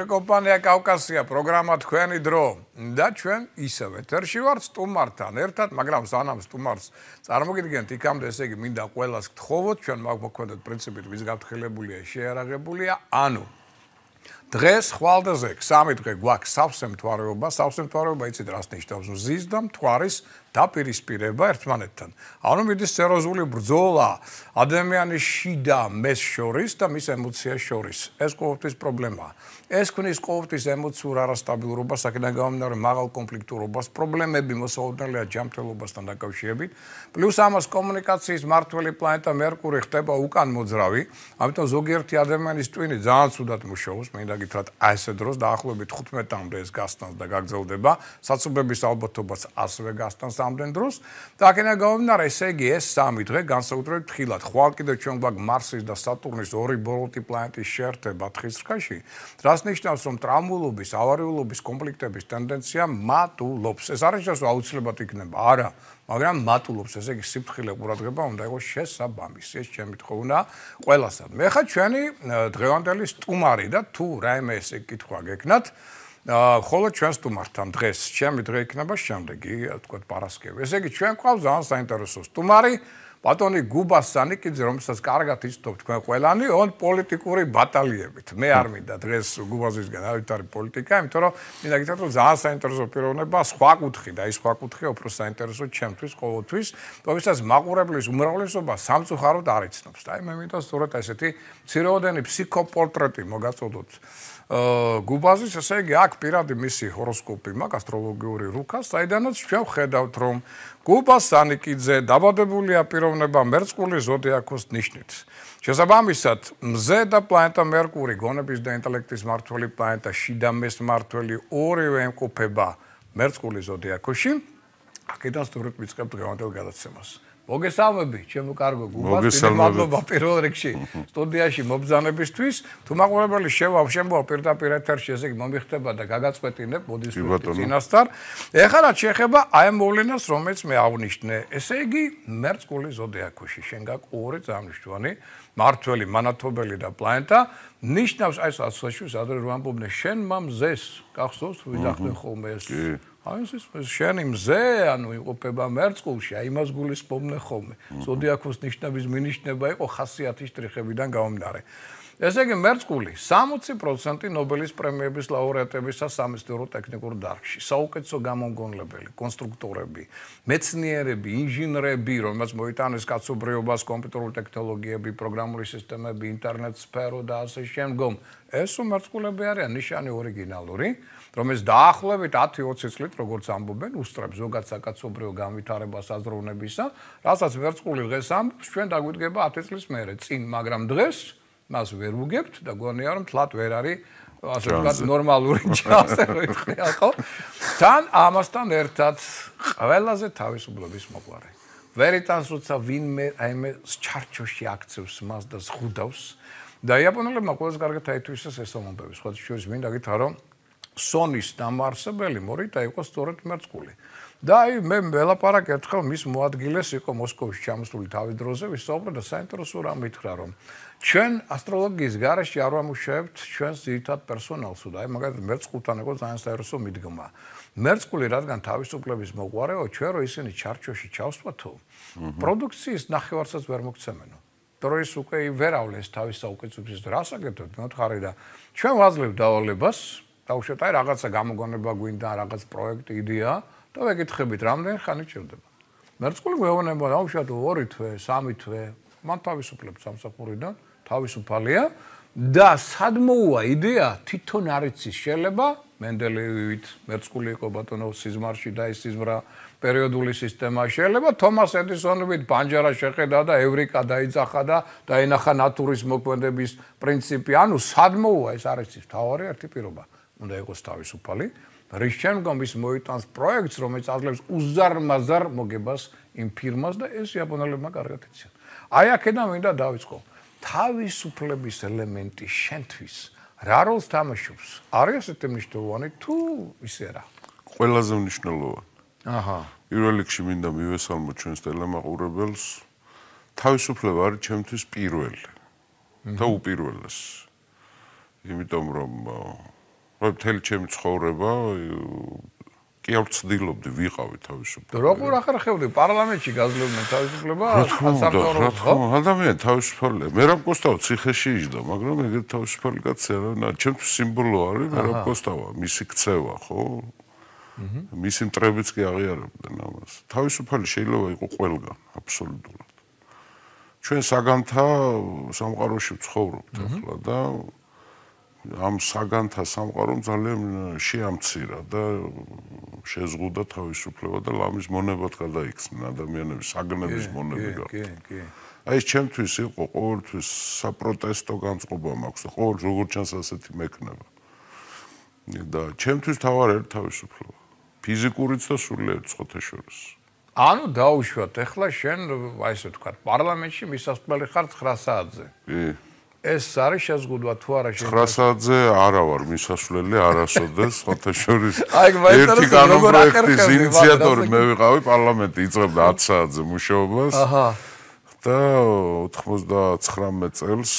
კომპანია კავკასია პროგრამა თქვენი დრო და ჩვენ ისევ ეთერში ვართ სტუმართან ერთად, მაგრამ სანამ სტუმარს წარმოგიდგენთ იქამდე, ესე იგი მინდა ყველას გთხოვოთ, ჩვენ მოგვექონდეთ პრინციპით ვის გაფრთხილებულია, შეარაღებულია, ანუ დღეს ხვალდაზე 3 დღე გვაქვს სავსემთვარეობა იცით რას ნიშნავს მზის და მთვარის დაპირისპირება ერთმანეთთან. ანუ მიდის სერიოზული ბრძოლა ადამიანის შიდა მეს შორის და მის ემოციას შორის. ეს ყოველთვის პრობლემაა. ეს ქმნის ყოველთვის ემოციურ არასტაბილურობას, აქედან გამომდინარე მაღალ კონფლიქტურობას, პრობლემები მოსაუბრელია ჯანმრთელობასთან დაკავშირებით. პლუს ამას კომუნიკაციის მმართველი პლანეტა მერკური ხდება უკან მოძრავი, ამიტომ ზოგიერთი ადამიანის ტვინი ძალიან ცუდად მუშაობს, მინდა გითხრათ აი ესე დროს დაახლოებით 15-მდე ეს გასტანს და გაგრძელდება, საცობების ალბათობაც ასევე გასტანს ამდენ დროს და აქედან გამომდინარე, ესე იგი ეს 3 დღე განსაკუთრებით ფრთხილად. ხვალ კიდევ ჩვენ გვაქვს მარსის და სატურნის ორი ბოლოტი პლანეტის შეერთება თხის-რქაში, რაც ნიშნავს, რომ ტრამულობის, ავარიულობის, კონფლიქტების ტენდენცია მატულობს. ეს არ ნიშნავს, რომ აუცილებლად იქნება, არა, მაგრამ მატულობს, ესე იგი სიფრთხილე ყურადღება უნდა იყოს შესაბამისი. ეს ჩემი თხოვნა ყველასთან. მე ხა ჩვენი დღევანდელი სტუმარი და თუ რაიმე ესე კითხვა გეკნათ, ხოლო ჩვენ სტუმართან დღეს ჩემი დღე იქნება შემდეგი, თქვათ პარასკევი. ესე იგი ჩვენ გვყავს ძალიან საინტერესო სტუმარი, ბატონი გუბას სანიკიძე, რომელსაც კარგად იცნობთ თქვენ ყველანი, პოლიტიკური ბატალიებით. მე არ მინდა დღეს გუბაზისგან ავითარი პოლიტიკა, იმიტომ რომ მინდა გითხრათ, რომ ძალიან საინტერესო პიროვნება, სხვა კუთხე და ის სხვა კუთხე უფრო საინტერესო ჩემთვის ყოველთვის, რომელსაც მაყურებლის უმრავლესობა სამწუხაროდ არ იცნობს. და მე მინდა სწორედ ესეთი მცირეოდენი ფსიქოპორტრეტი მოგაწოდოთ გუბაზის, ესე იგი აქ პირადი მისი ჰოროსკოპი მაქვს, ასტროლოგიური რუქა, საიდანაც ჩვენ ვხედავთ, რომ გუბას სანიკიძე დაბადებულია პიროვნება მერწყული ზოდიაქოს ნიშნით. შესაბამისად, მზე და პლანეტა მერკური, გონების და ინტელექტის მმართველი პლანეტა, შიდა მეს მმართველი ორივე ემყოფება მერწყული ზოდიაქოში. აქედან სწორედ ვიწყებ დღევანდელ გადაცემას. მოგესალმები, ჩემო კარგო გუბას, მადლობა პირველ რიგში სტუდიაში მობრძანებისთვის. თუ მაყურებელი შემოვა პირდაპირ ეთერში, ესე იგი მომიხდება და გაგაწყვეტინებ მოდის წინასწარ. ეხლა რაც შეეხება აი ამ მოვლენას, რომელიც მე აღნიშნე, ესე იგი მერწყული ზოდიაქოში, შენ გაქვს ორი წარმოშთვანი, მმართველი, მანათობელი და პლანეტა, ნიშნავს აი ეს ასოციაციას ადრე რომ ამბობდნენ, შენ მამზეს, გახსოვს თუ ვიძახდნენ ხოლმე ეს აი ეს შენი მზე, ანუ იყოფება მერწყულში, აი იმას გულისხმობდნენ ხოლმე. ზოდიაქოს ნიშნების მინიშნება იყო ხასიათის შტრიხებიდან გამომდინარე. ესე იგი მერწყული 60% ნობელის პრემიების ლაურეატებისა სამეცნიერო ტექნიკურ დარგში, საუკეთესო გამომგონლებელი, კონსტრუქტორები, მეცნიერები, ინჟინრები, რომელსაც მოიტანეს კაცობრიობას, კომპიუტერული ტექნოლოგიები, პროგრამული სისტემები, ინტერნეტ სფერო და ასე შემდგომ. ეს მერწყულები არიან ნიშანი ორიგინალური, რომელიც დაახლოებით 10-20 წლით, როგორც ამბობენ, უსწრებს ზოგად საკაცობრიო განვითარებას აზროვნებისა, რასაც მერწყული დღეს ამბობს, ჩვენ დაგვიდგება 10 წლის მერე წინ, მაგრამ დღეს მას ვერ ვუგებთ და გონია რომ თლათ ვერ არის ასე ვთქვათ ნორმალური ჩანსი რა ხო? თან ამასთან ერთად ყველაზე თავისუფლების მოყვარე. ვერიტანს როცა ვინმე აიმე ჩარჩოში აქცევს მას და ზღუდავს და იაპონელებმა ყველაზე კარგად აითვისეს ეს მომენტები. სხვა შორის მინდა გითხრა რომ სონის დამაარსებელი მორიტა იყო სწორედ მერწყული. და აი მე ველაპარაკ ერთხელ მის მოადგილეს იყო მოსკოვში ჩამოსული თავის დროზე, ვისაუბრე და საინტერესო რამ მითხრა რომ ჩვენ ასტროლოგიის გარეშე არ ვამუშავებთ ჩვენს ძირითად პერსონალს და აი მაგალითად მერწყულთან იყო ძალიან საინტერესო მიდგომა. მერწყული რადგან თავისუფლების მოყვარეო, ჩვენ რო ისინი ჩარჩოში ჩავსვათო, პროდუქციის ნახევარსაც ვერ მოგცემენო. დროის უკვე ვერავლეს თავის საუკეთესობისთვის რასაკეთებთ, მოთხარი და ჩვენ ვაძლევთ დავალებას, დავუშვათ აი რაღაცა გამოგონება გვინდა, რაღაც პროექტი, იდეა და ვეკითხებით რამდენი ხანი ჭირდება. მერწყული გვეუბნება, დავუშვათ 2 თვე, 3 თვე, მან თავისუფლებს სამსახურიდან, თავისუფალია და სად მოუვა იდეა თვითონ არ იცის შეიძლება მენდელეევით მერწყული იყო ბატონო სიზმარში და ის სიზმრა პერიოდული სისტემა შეიძლება თომას ედისონივით ბანჯარა შეხედა და ევრიკა დაიძახა და დაენახა ნატურის მოქმედების პრინციპი. ანუ სად მოუვა ეს არ იცის, თავარი ერთი პირობა უნდა იყოს თავისუფალი. რის შემდგომ ის მოიტანს პროექტს, რომელიც აძლევს უზარმაზარ მოგებას იმ ფირმას და ეს იაპონელებმა კარგად იციან. აი აქედან მინდა დავიწყო. თავისუფლების ელემენტი შენთვის რა როლს თამაშობს? არის ესეთი მნიშვნელოვანი თუ ისე რა? ყველაზე მნიშვნელოვანი. აჰა. პირველ რიგში მინდა მივესალმო ჩვენს ტელემაყურებელს. თავისუფლება არის ჩემთვის პირველი და უპირველესი. იმიტომ რომ ვიყავი მთელი ჩემი ცხოვრება, კი არ ვცდილობდი ვიყავი თავისუფლება. როგორ ახარ ხევდი პარლამენტში გაძლევდნენ თავისუფლება? რა თქმა უნდა, ადამიანი თავისუფალია. მე რა მგოსტავა ციხეში იჯდა, მაგრამ ეგრეთ თავისუფალი კაცი არა, ჩემთვის სიმბოლო არის, მე რა მგოსტავა, მისი ქცევა, ხო? მისი მტრებიც კი აღიარებდნენ ამას. თავისუფალი შეიძლება იყო ყველგან, აბსოლუტურად. ჩვენ საგანთა სამყაროში ვცხოვრობთ ახლა და ამ საგანთა სამყარომ ძალიან შეამცირა და შეზღუდა თავისუფლება და ლამის მონებად გადაიქცნენ ადამიანები საგნების მონები გახდნენ. აი ეს ჩემთვის იყო ყოველთვის საპროტესტო განწყობა მაქვს და ყოველ როგორც ჩანს ასეთი მექნება. და ჩემთვის თავარი არის თავისუფლება. ფიზიკურიც და სულიერ ცხოთაშორის. ანუ დაუშვათ, ეხლა შენ აი ესე ვთქვათ, პარლამენტში მისასვლელი ხარ 9 საათზე. კი. ეს არის შეზღუდვა თუ არა შენ 9 საათზე არა ვარ მისასვლელი არასოდეს ცხოთაშორის. აი ერთი კანონპროექტის ინიციატორი მე ვიყავი, პარლამენტი იწყებდა 10 საათზე მუშაობას. აჰა. და 99 წელს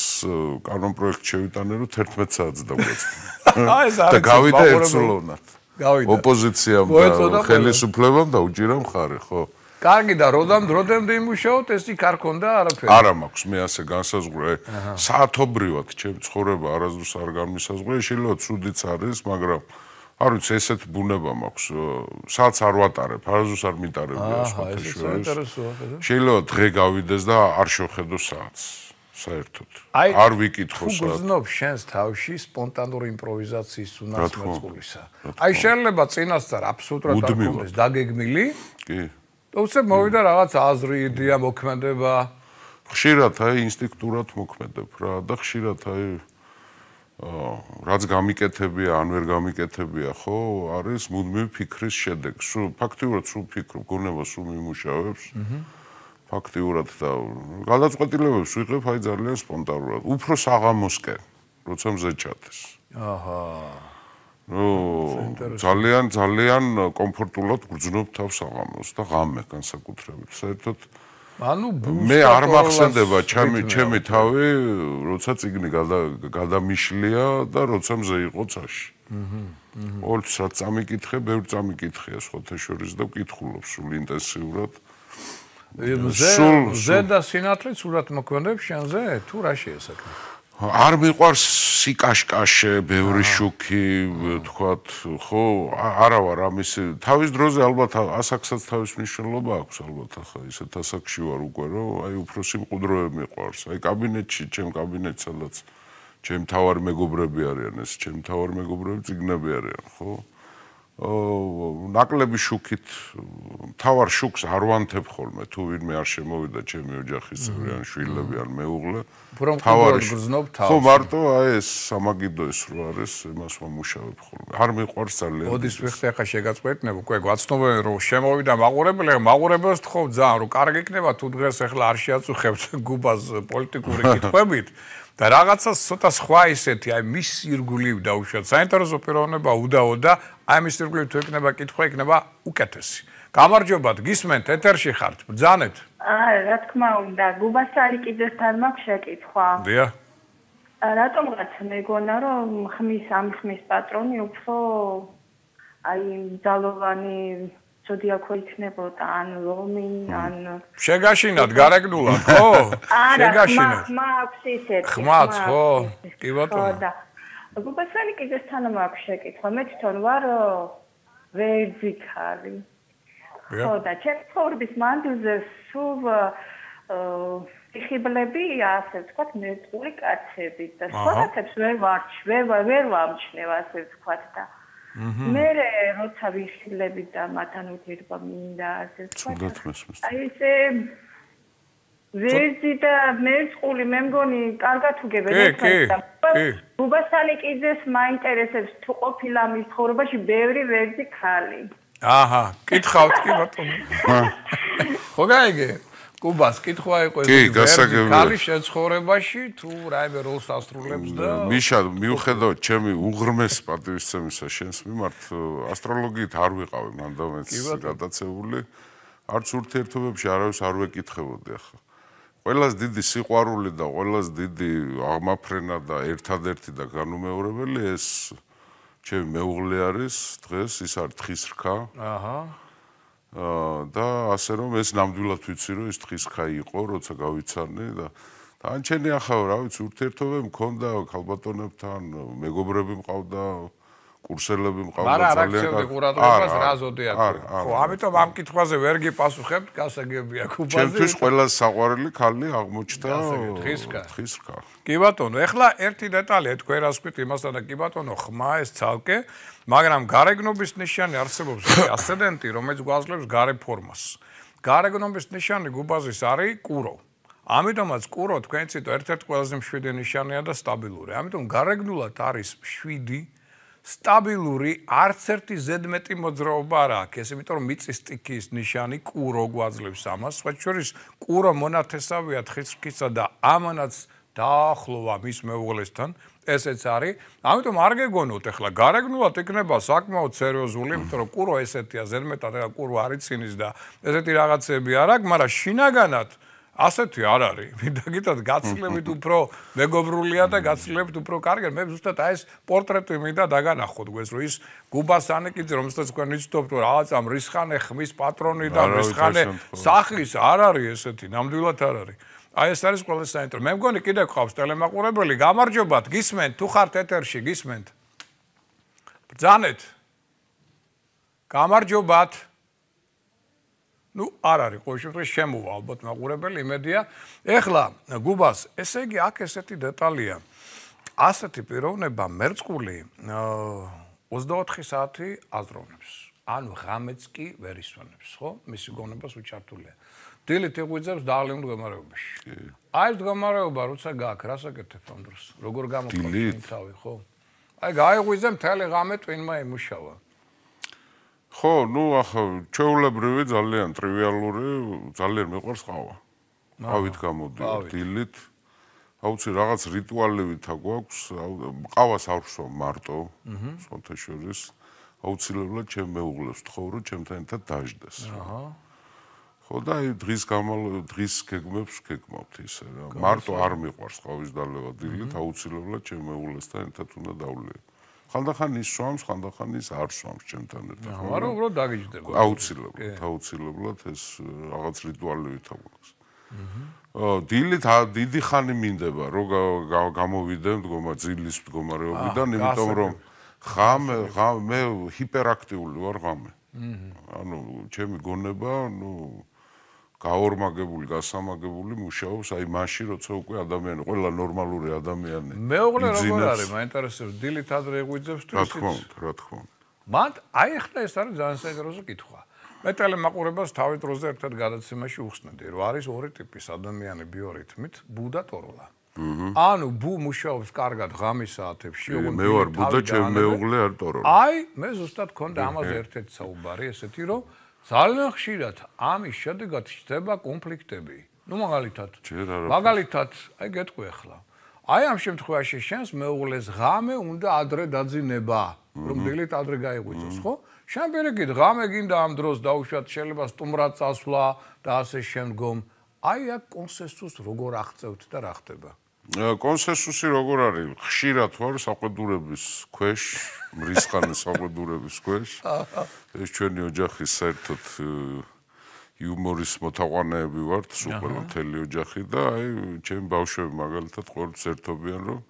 კანონპროექტი შევიტანე რომ 11 საათზე დაგვეწყდა. აი ეს არის და გავიდა ერთსულოვნად. ოპოზიციამ და ხელისუფლებამ და უჭირა მხარე, ხო? კარგი და როდემდე იმუშაოთ, ეს იქ არ ქონდა არაფერი. არა მაქვს მე ასე განსაზღვრე. საათობრივად ჩემ ცხოვრება არასდროს არ განმისაზღვრე, შეიძლება ცუდიც არის, მაგრამ არ ვიცი, ესეთ ბუნება მაქვს. საათს არ ვატარებ, არასდროს არ მიტარებია სხვათაშორის. შეიძლება დღე გავიდეს და არ შევხედო საათს. საერთოდ. არ ვიკითხო საათს. თუ გრძნობ შენს თავში სპონტანური იმპროვიზაციის უნარსმოწყულისა. აი შეიძლება წინასწარ აბსოლუტურად არ გქონდეს დაგეგმილი. კი. და უცებ მოვიდა რაღაც აზრი, იდეა, მოქმედება. ხშირად აი ინსტინქტურად მოქმედებ რა და ხშირად აი რაც გამიკეთებია, ან ვერ გამიკეთებია, ხო, არის მუდმივი ფიქრის შედეგი. ფაქტიურად სულ ფიქრობ, გონება სულ მიმუშავებს. ფაქტიურად და გადაწყვეტილებებს ვიღებ აი ძალიან სპონტანურად. უფრო საღამოსკენ, როცა მზე ჩადეს. აჰა. ძალიან კომფორტულად გრძნობ თავს საღამოს და ღამე განსაკუთრებით. საერთოდ ანუ მე არ მახსენდება ჩემი თავი, როცა წიგნი გადამიშლია და როცა მზე იყო წაში. ყოველთვის რაც წამიკითხე, ბევრი წამიკითხია სხვათაშორის და ვკითხულობ სულ ინტენსიურად. მზე და სინათლე სულად მოქმედებს შენზე? თუ რა შეესაკნე? არ მიყვარს სიკაშკაშე, ბევრი შუქი, თქვათ, ხო, არა ვარ ამის თავის დროზე ალბათ ასაკსაც თავის მნიშვნელობა აქვს ალბათ ახლა ისეთ ასაკში ვარ უკვე რომ აი უფრო სიმყუდროები მიყვარს. აი კაბინეტში, ჩემ კაბინეტში სადაც ჩემი თავარი მეგობრები არიან ეს, ჩემი თავარი მეგობრები წიგნები არიან, ხო? ნაკლები შუქით თავარ შუქს არ ვანთებ ხოლმე თუ ვინმე არ შემოვიდა ჩემი ოჯახის წევრი ან შვილები ან მეუღლე თავარი გრძნობ თავს ხო მარტო აი ეს სამაგიდო ეს რო არის იმას ვამუშავებ ხოლმე არ მიყვარს ძალიან ოდის ვიხდი ახლა შეგაწყვეტნებ უკვე გვაცნობენ რომ შემოვიდა მაყურებელს თხოვ ძალიან რომ კარგი იქნება თუ დღეს ახლა არ შეაწუხებთ გუბას პოლიტიკური კითხვებით და რაღაცა ცოტა სხვა ისეთი აი მის ირგვლივ დაუშვათ საინტერესო პიროვნება უდაო და აი მის ირგვლივ თუ ეკნება კითხვა იქნება უკეთესი. გამარჯობათ, გისმენთ, ეთერში ხართ, ბრძანეთ. რა თქმა უნდა, გუბასალიკიძესთან მაქვს შეკითხვა. დიახ. რატომღაც მეგონა რომ ხმის პატრონი უფრო აი ძალოვანი ზოდიაქო იქნებოდა ან ლომი ან შეგაშინათ გარეგნულად ხო? შეგაშინათ. მაქვს ისეთი. ხმაც ხო? კი ბატონო. და გუბასალიკიძესთან მაქვს შეკითხვა. მე თვითონ ვარ ვერძიქალი. ხო და ჩემი ცხოვრების მანძილზე სულ ხიბლები ასე ვთქვათ მერწყული კაცები და სხვაათებს ვერ ვამჩნევ ასე ვთქვათ და მე როცა ვიხილები და მათთან ურთიერთობა მინდა ასე ვთქვათ აი ესე ვერძი და მერწყული მე მგონი კარგად უგებენ გუბასალიკიძეს მაინტერესებს თუ ყოფილა მის ცხოვრებაში ბევრი ვერძი ხალი აჰა, კითხავთ კი ბატონო. ხო გაიგე? კუბას კითხვა იყო ეს კალი შეცხოვრებაში თუ რაიმე როლს ასრულებს და მიშა მიუხედავად ჩემი უღრმეს პატივისცემისა შენს მიმართ ასტროლოგიით არ ვიყავი მანდამეც გადაცებული არც ურთიერთობებში არავის არ ვეკითხებოდი ახლა. ყველას დიდი სიყვარული და ყველას დიდი აღმაფრენა და ერთადერთი და განუმეორებელი ეს ჩემი მეუღლე არის დღეს, ის არის თხისრქა. და ასე რომ ეს ნამდვილად ვიცი რომ ის თხისრქა იყო, როცა გავიცანე და ანჩენი ახლა რა ვიცი, ურთიერთობები მქონდა ქალბატონებთან, მეგობრები მყავდა, კურსელები მყავდა ძალიან. მაგრამ აქცევდი ყურადღებას რა ზოდიაქია. ხო, ამიტომ ამ კითხვაზე ვერ გიპასუხებთ, გასაგებია კუბაზე. ჩემთვის ყველა საყვარელი ქალი აღმოჩნდა თხისრქა. კი ბატონო, ეხლა ერთი დეტალია თქვენ რას ვქვით იმასთან და კი ბატონო, ხმა ეს ცალკე, მაგრამ გარეგნობის ნიშანი არსებობს ასცენდენტი, რომელიც გვაძლევს გარე ფორმას. გარეგნობის ნიშანი გუბაზის არის კურო. ამიტომაც კურო თქვენ ცით ერთ-ერთი ყველაზე მშვიდი ნიშანია და სტაბილური. ამიტომ გარეგნულად არის 7 სტაბილური, არც ერთი ზედმეტი მოძრაობა არ აქვს. ეს იმიტომ რომ მიწის სტიქიის ნიშანი კურო გვაძლევს ამას. სხვა შორის კურო მონათესავია თხისრქისა და ამანაც დაახლოვა მის მეუღლესთან. ესეც არის. ამიტომ არ გეგონოთ ახლა გარეგნულად იქნება საკმაოდ სერიოზული, იმიტომ რომ კურო ესეთია ზედმეტად და კურო არიცინის და ესეთი რაღაცები არ აქვს, მაგრამ შინაგანად ასეთი არ არის. მინდა გითხრათ, გაცილებით უფრო მეგობრულია და გაცილებით უფრო კარგია. მე ზუსტად აი ეს პორტრეტი მინდა დაგანახოთ გვეს, რომ ის გუბას ანეკიძე, რომელსაც თქვენ იცნობთ, რომ რაღაცა მრისხანე ხმის პატრონი და მრისხანე სახლის არ არის ესეთი, ნამდვილად არ არის. აი ეს არის ყველა საინტერესო. მე მგონი კიდე გყავს ტელემაყურებელი, გამარჯობათ, გისმენთ, თუ ხართ ეთერში, გისმენთ. ბრძანეთ. გამარჯობათ. ნუ არ არის ყოველ შემთხვევაში შემოვა ალბათ მაყურებელი იმედია. ეხლა გუბას, ესე იგი აქ ესეთი დეტალია. ასეთი პიროვნება მერწყული 24 საათი აზროვნებს. ანუ ღამეც კი ვერ ისვენებს, ხო? მისი გონებას უჩართულია. დილით იღვიძებს დაღლილ მდგომარეობაში. აი ეს მდგომარეობა როცა გაქვს, რას აკეთებ ამ დროს? როგორ გამოყენებ თავი, ხო? აი გაიღვიძე მთელი ღამე ტვინმა იმუშავა. ხო, ნუ ახლა ჩვეულებრივი ძალიან ტრივიალური, ძალიან მიყვარს ყავა. ყავით გამოდივარ დილით. აუცი რაღაც რიტუალებითა გვაქვს, ყავას არ ვსვამ მარტო, სხვათა შორის. აუცილებლად ჩემ მეუღლეს ვთხოვ, რომ ჩემთან ერთად დაждდეს. ხო და აი დღის გეგმებს გეკმავთ ისე რა. მარტო არ მიყვარს ყავის დალევა დილით, აუცილებლად ჩემ მეუღლესთან ერთად უნდა დავლიე. ხანდახან ის სვამს, ხანდახან ის არ სვამს ჩემთან ერთად. მაგრამ უბრალოდ დაგიჯდება. აუცილებლად ეს რაღაც რიტუალებით აქვს. დილით დიდი ხანი მინდება, რომ გამოვიდე ძილის მდგომარეობიდან, იმიტომ რომ მე ჰიპერაქტიული ვარ ღამე. ანუ ჩემი გონება, გაორმაგებული, გასამაგებული მუშაობს აი მაშინ, როცა უკვე ადამიანი, ყველა ნორმალური ადამიანი. მეუღლე როგორ არის? მაინტერესებს, დილით ადრე იღვიძებს თუ ისიც? რა თქმა უნდა. მანდ აი ახლა ეს არის ძალიან საინტერესო კითხვა. მე ტელემაყურებას თავი დროზე ერთად გადაცემაში უხსნედი, რომ არის ორი ტიპის ადამიანი ბიორითმით, ბუ და ტოროლა. ანუ ბუ მუშაობს კარგად ღამის საათებში, ოღონდ მე ვარ ბუ და ჩემი მეუღლე არ ტოროლა. აი, მე ზუსტად გქონდა ამაზე ერთ-ერთი საუბარი, ესეთი რომ ძალიან ხშირად ამის შედეგად ხდება კონფლიქტები. ნუ მაგალითად, აი გეტყვი ახლა. აი ამ შემთხვევაში შენს მეუღლეს ღამე უნდა ადრე დაძინება, რომ დილით ადრე გაიღვიძოს, ხო? შენ პირიქით ღამე გინდა ამ დროს დაუშვათ, შეიძლება სტუმრად წასვლა და ასე შემდგომ. აი აქ კონსენსუსს როგორ აღწევთ და რა ხდება? კონსენსუსი როგორ არის? ხშირად ვარ საყვედურების ქვეშ, მრისხანე საყვედურების ქვეშ. ეს ჩვენი ოჯახის საერთოდ იუმორის მოთაყვანეები ვართ, სულ ყველა მთელი ოჯახი და აი ჩემი ბავშვები მაგალითად ყოველთვის ერთობიან, რომ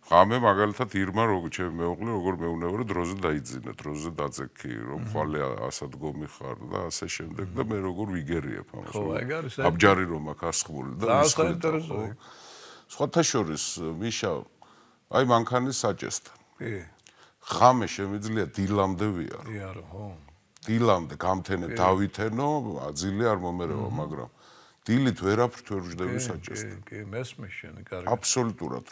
ღამე მაგალითად ირმა როგორ ჩემი მეუღლე როგორ მეუნება, რომ დროზე დაიძინე, დროზე დაძექი, რომ ხვალე ასადგომი ხარ და ასე შემდეგ და მე როგორ ვიგერიებ ამას. ხო, ეგ არის. აბჯარი რომ აქ ასხმული და საინტერესოა. სხვათა შორის მიშა აი მანქანის საჭესთან. კი. ღამე შემიძლია დილამდე ვიარო. ვიარო, ხო. დილამდე გამთენე დავითენო, აძილი არ მომერევა, მაგრამ დილით ვერაფრით ვერ ვждები საჭესთან. კი, მესმის შენი კარგი. აბსოლუტურად,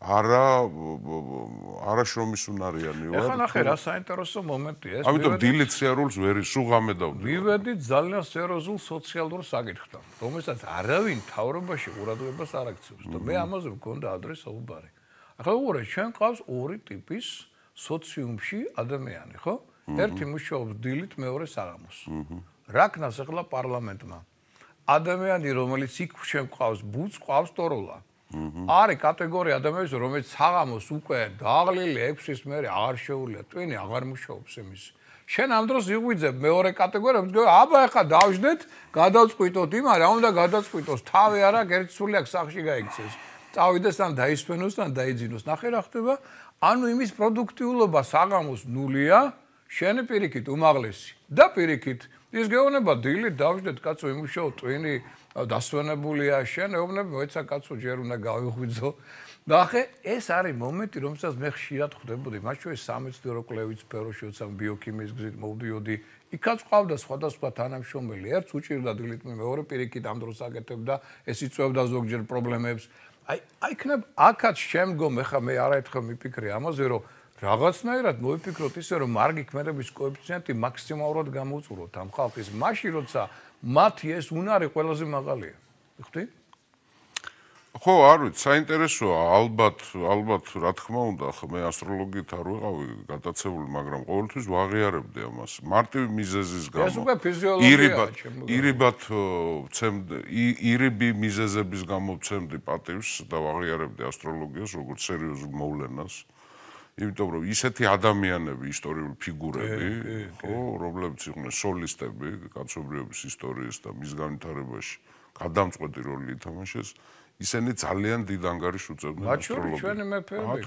არა შრომის უნარიანი ვარ. ეხლა ნახე რა საინტერესო მომენტია ეს. ამიტომ დილით სიარულს ვერ სულ ღამე დავდივარ. მივედით ძალიან სერიოზულ სოციალურ საკითხთან, რომელსაც არავინ თავრობაში ყურადღებას არ აქცევს და მე ამაზე მქონდა ადრე საუბარი. ახლა უყურე, ჩვენ ყავს ორი ტიპის სოციუმში ადამიანი, ხო? ერთი მუშაობს დილით, მეორე საღამოს. რა ქნას ახლა პარლამენტმა? ადამიანი, რომელიც იქ ჩვენ ყავს ბუც, ყავს ტოროლა. არის კატეგორია ადამიანის, რომელიც საღამოს უკვე დაღლილი 6-ის მერე აღარ შეუძლია, ტვინი აღარ მუშაობს იმის. შენ ამ დროს იღვიძებ მეორე კატეგორია, აბა ეხა დავждეთ, გადავწყვიტოთ იმ, რა უნდა გადაწყვიტოს, თავი არა, ერთი სული აქ სახში გაიქცეს. წავიდეს ან დაისვენოს, ან დაიძინოს. ნახე რა ხდება? ანუ იმის პროდუქტიულობა საღამოს ნულია, შენი პირიქით უმაღლესი. და პირიქით ის გეუბნება დილით დავждეთ, კაცო, იმუშაო, ტვინი დასვენებულია, შენ ეუბნები, მოეცა კაცო, ჯერ უნდა გავიღვიძო. ნახე, ეს არის მომენტი, რომელსაც მე ხშირად ხვდებოდი, მათ შორის სამეცნიერო კვლევით სფეროში, როცა ბიოქიმიის გზით მოვდიოდი, იქაც ყავდა სხვადასხვა თანამშრომელი, ერთს უჭირდა დილით, მეორე პირიქით ამ დროს აკეთებდა, ეს იწვევდა ზოგჯერ პრობლემებს. აი იქნებ აქაც შემდგომ, ეხლა მე არაერთხელ მიფიქრე ამაზე, რომ რაღაცნაირად მოვიფიქროთ ისე, რომ მარგი ქმედების კოეფიციენტი მაქსიმალურად გამოუწუროთ ამ ხალხის, მაშინ როცა მათი ეს უნარი ყველაზე მაღალია. ხვდი? ხო, არ ვიცი, საინტერესოა, ალბათ, რა თქმა უნდა, ხო მე ასტროლოგიით არ ვიყავი გატაცებული, მაგრამ ყოველთვის ვაღიარებდი ამას. მარტივი მიზეზის გამო. ეს უკვე ფიზიოლოგიაა. ირიბი მიზეზების გამო ვცემდი პატივს და ვაღიარებდი ასტროლოგიას როგორც სერიოზულ მოვლენას. იმიტომ რომ ისეთი ადამიანები, ისტორიული ფიგურები, ხო, რომლებიც იყვნენ სოლისტები კაცობრიობის ისტორიის და მის განვითარებაში გადამწყვეტი როლი ითამაშეს, ისინი ძალიან დიდ ანგარიშს უწევდნენ ასტროლოგიას. ჩვენი მეფეები,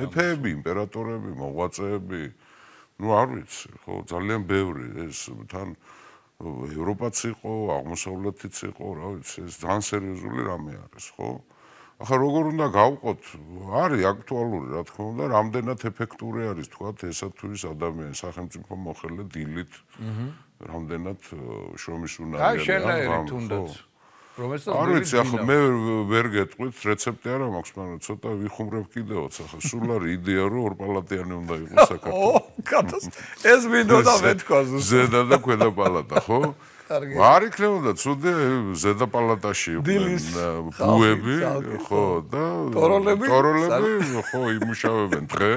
მეფეები, იმპერატორები, მოღვაწეები, ну არ ვიცი, ხო, ძალიან ბევრი ეს თან ევროპაც იყო, აღმოსავლეთიც იყო, რა ვიცი, ეს ძალიან სერიოზული რამე არის, ხო? ახლა როგორ უნდა გავყოთ? არის აქტუალური, რა თქმა უნდა, რამდენად ეფექტური არის თქვათ ესა თუ ის ადამიანი სახელმწიფო მოხელე დილით, რამდენად შრომის უნარი არის. აი შენაერი თუნდაც. არ ვიცი, ახლა მე ვერ გეტყვით, რეცეპტი არა მაქვს, მაგრამ ცოტა ვიხუმრებ კიდევაც, ახლა სულ არის იდეა, რომ ორპალატიანი უნდა იყოს საქართველოს. ეს მინდოდა მეთქვა ზუსტად. ზედა და ქვედა პალატა, ხო? არ იქნებოდა ცუდი ზედა პალატაში ბუები, ხო, და ტოროლები, ხო, იმუშავებენ დღე.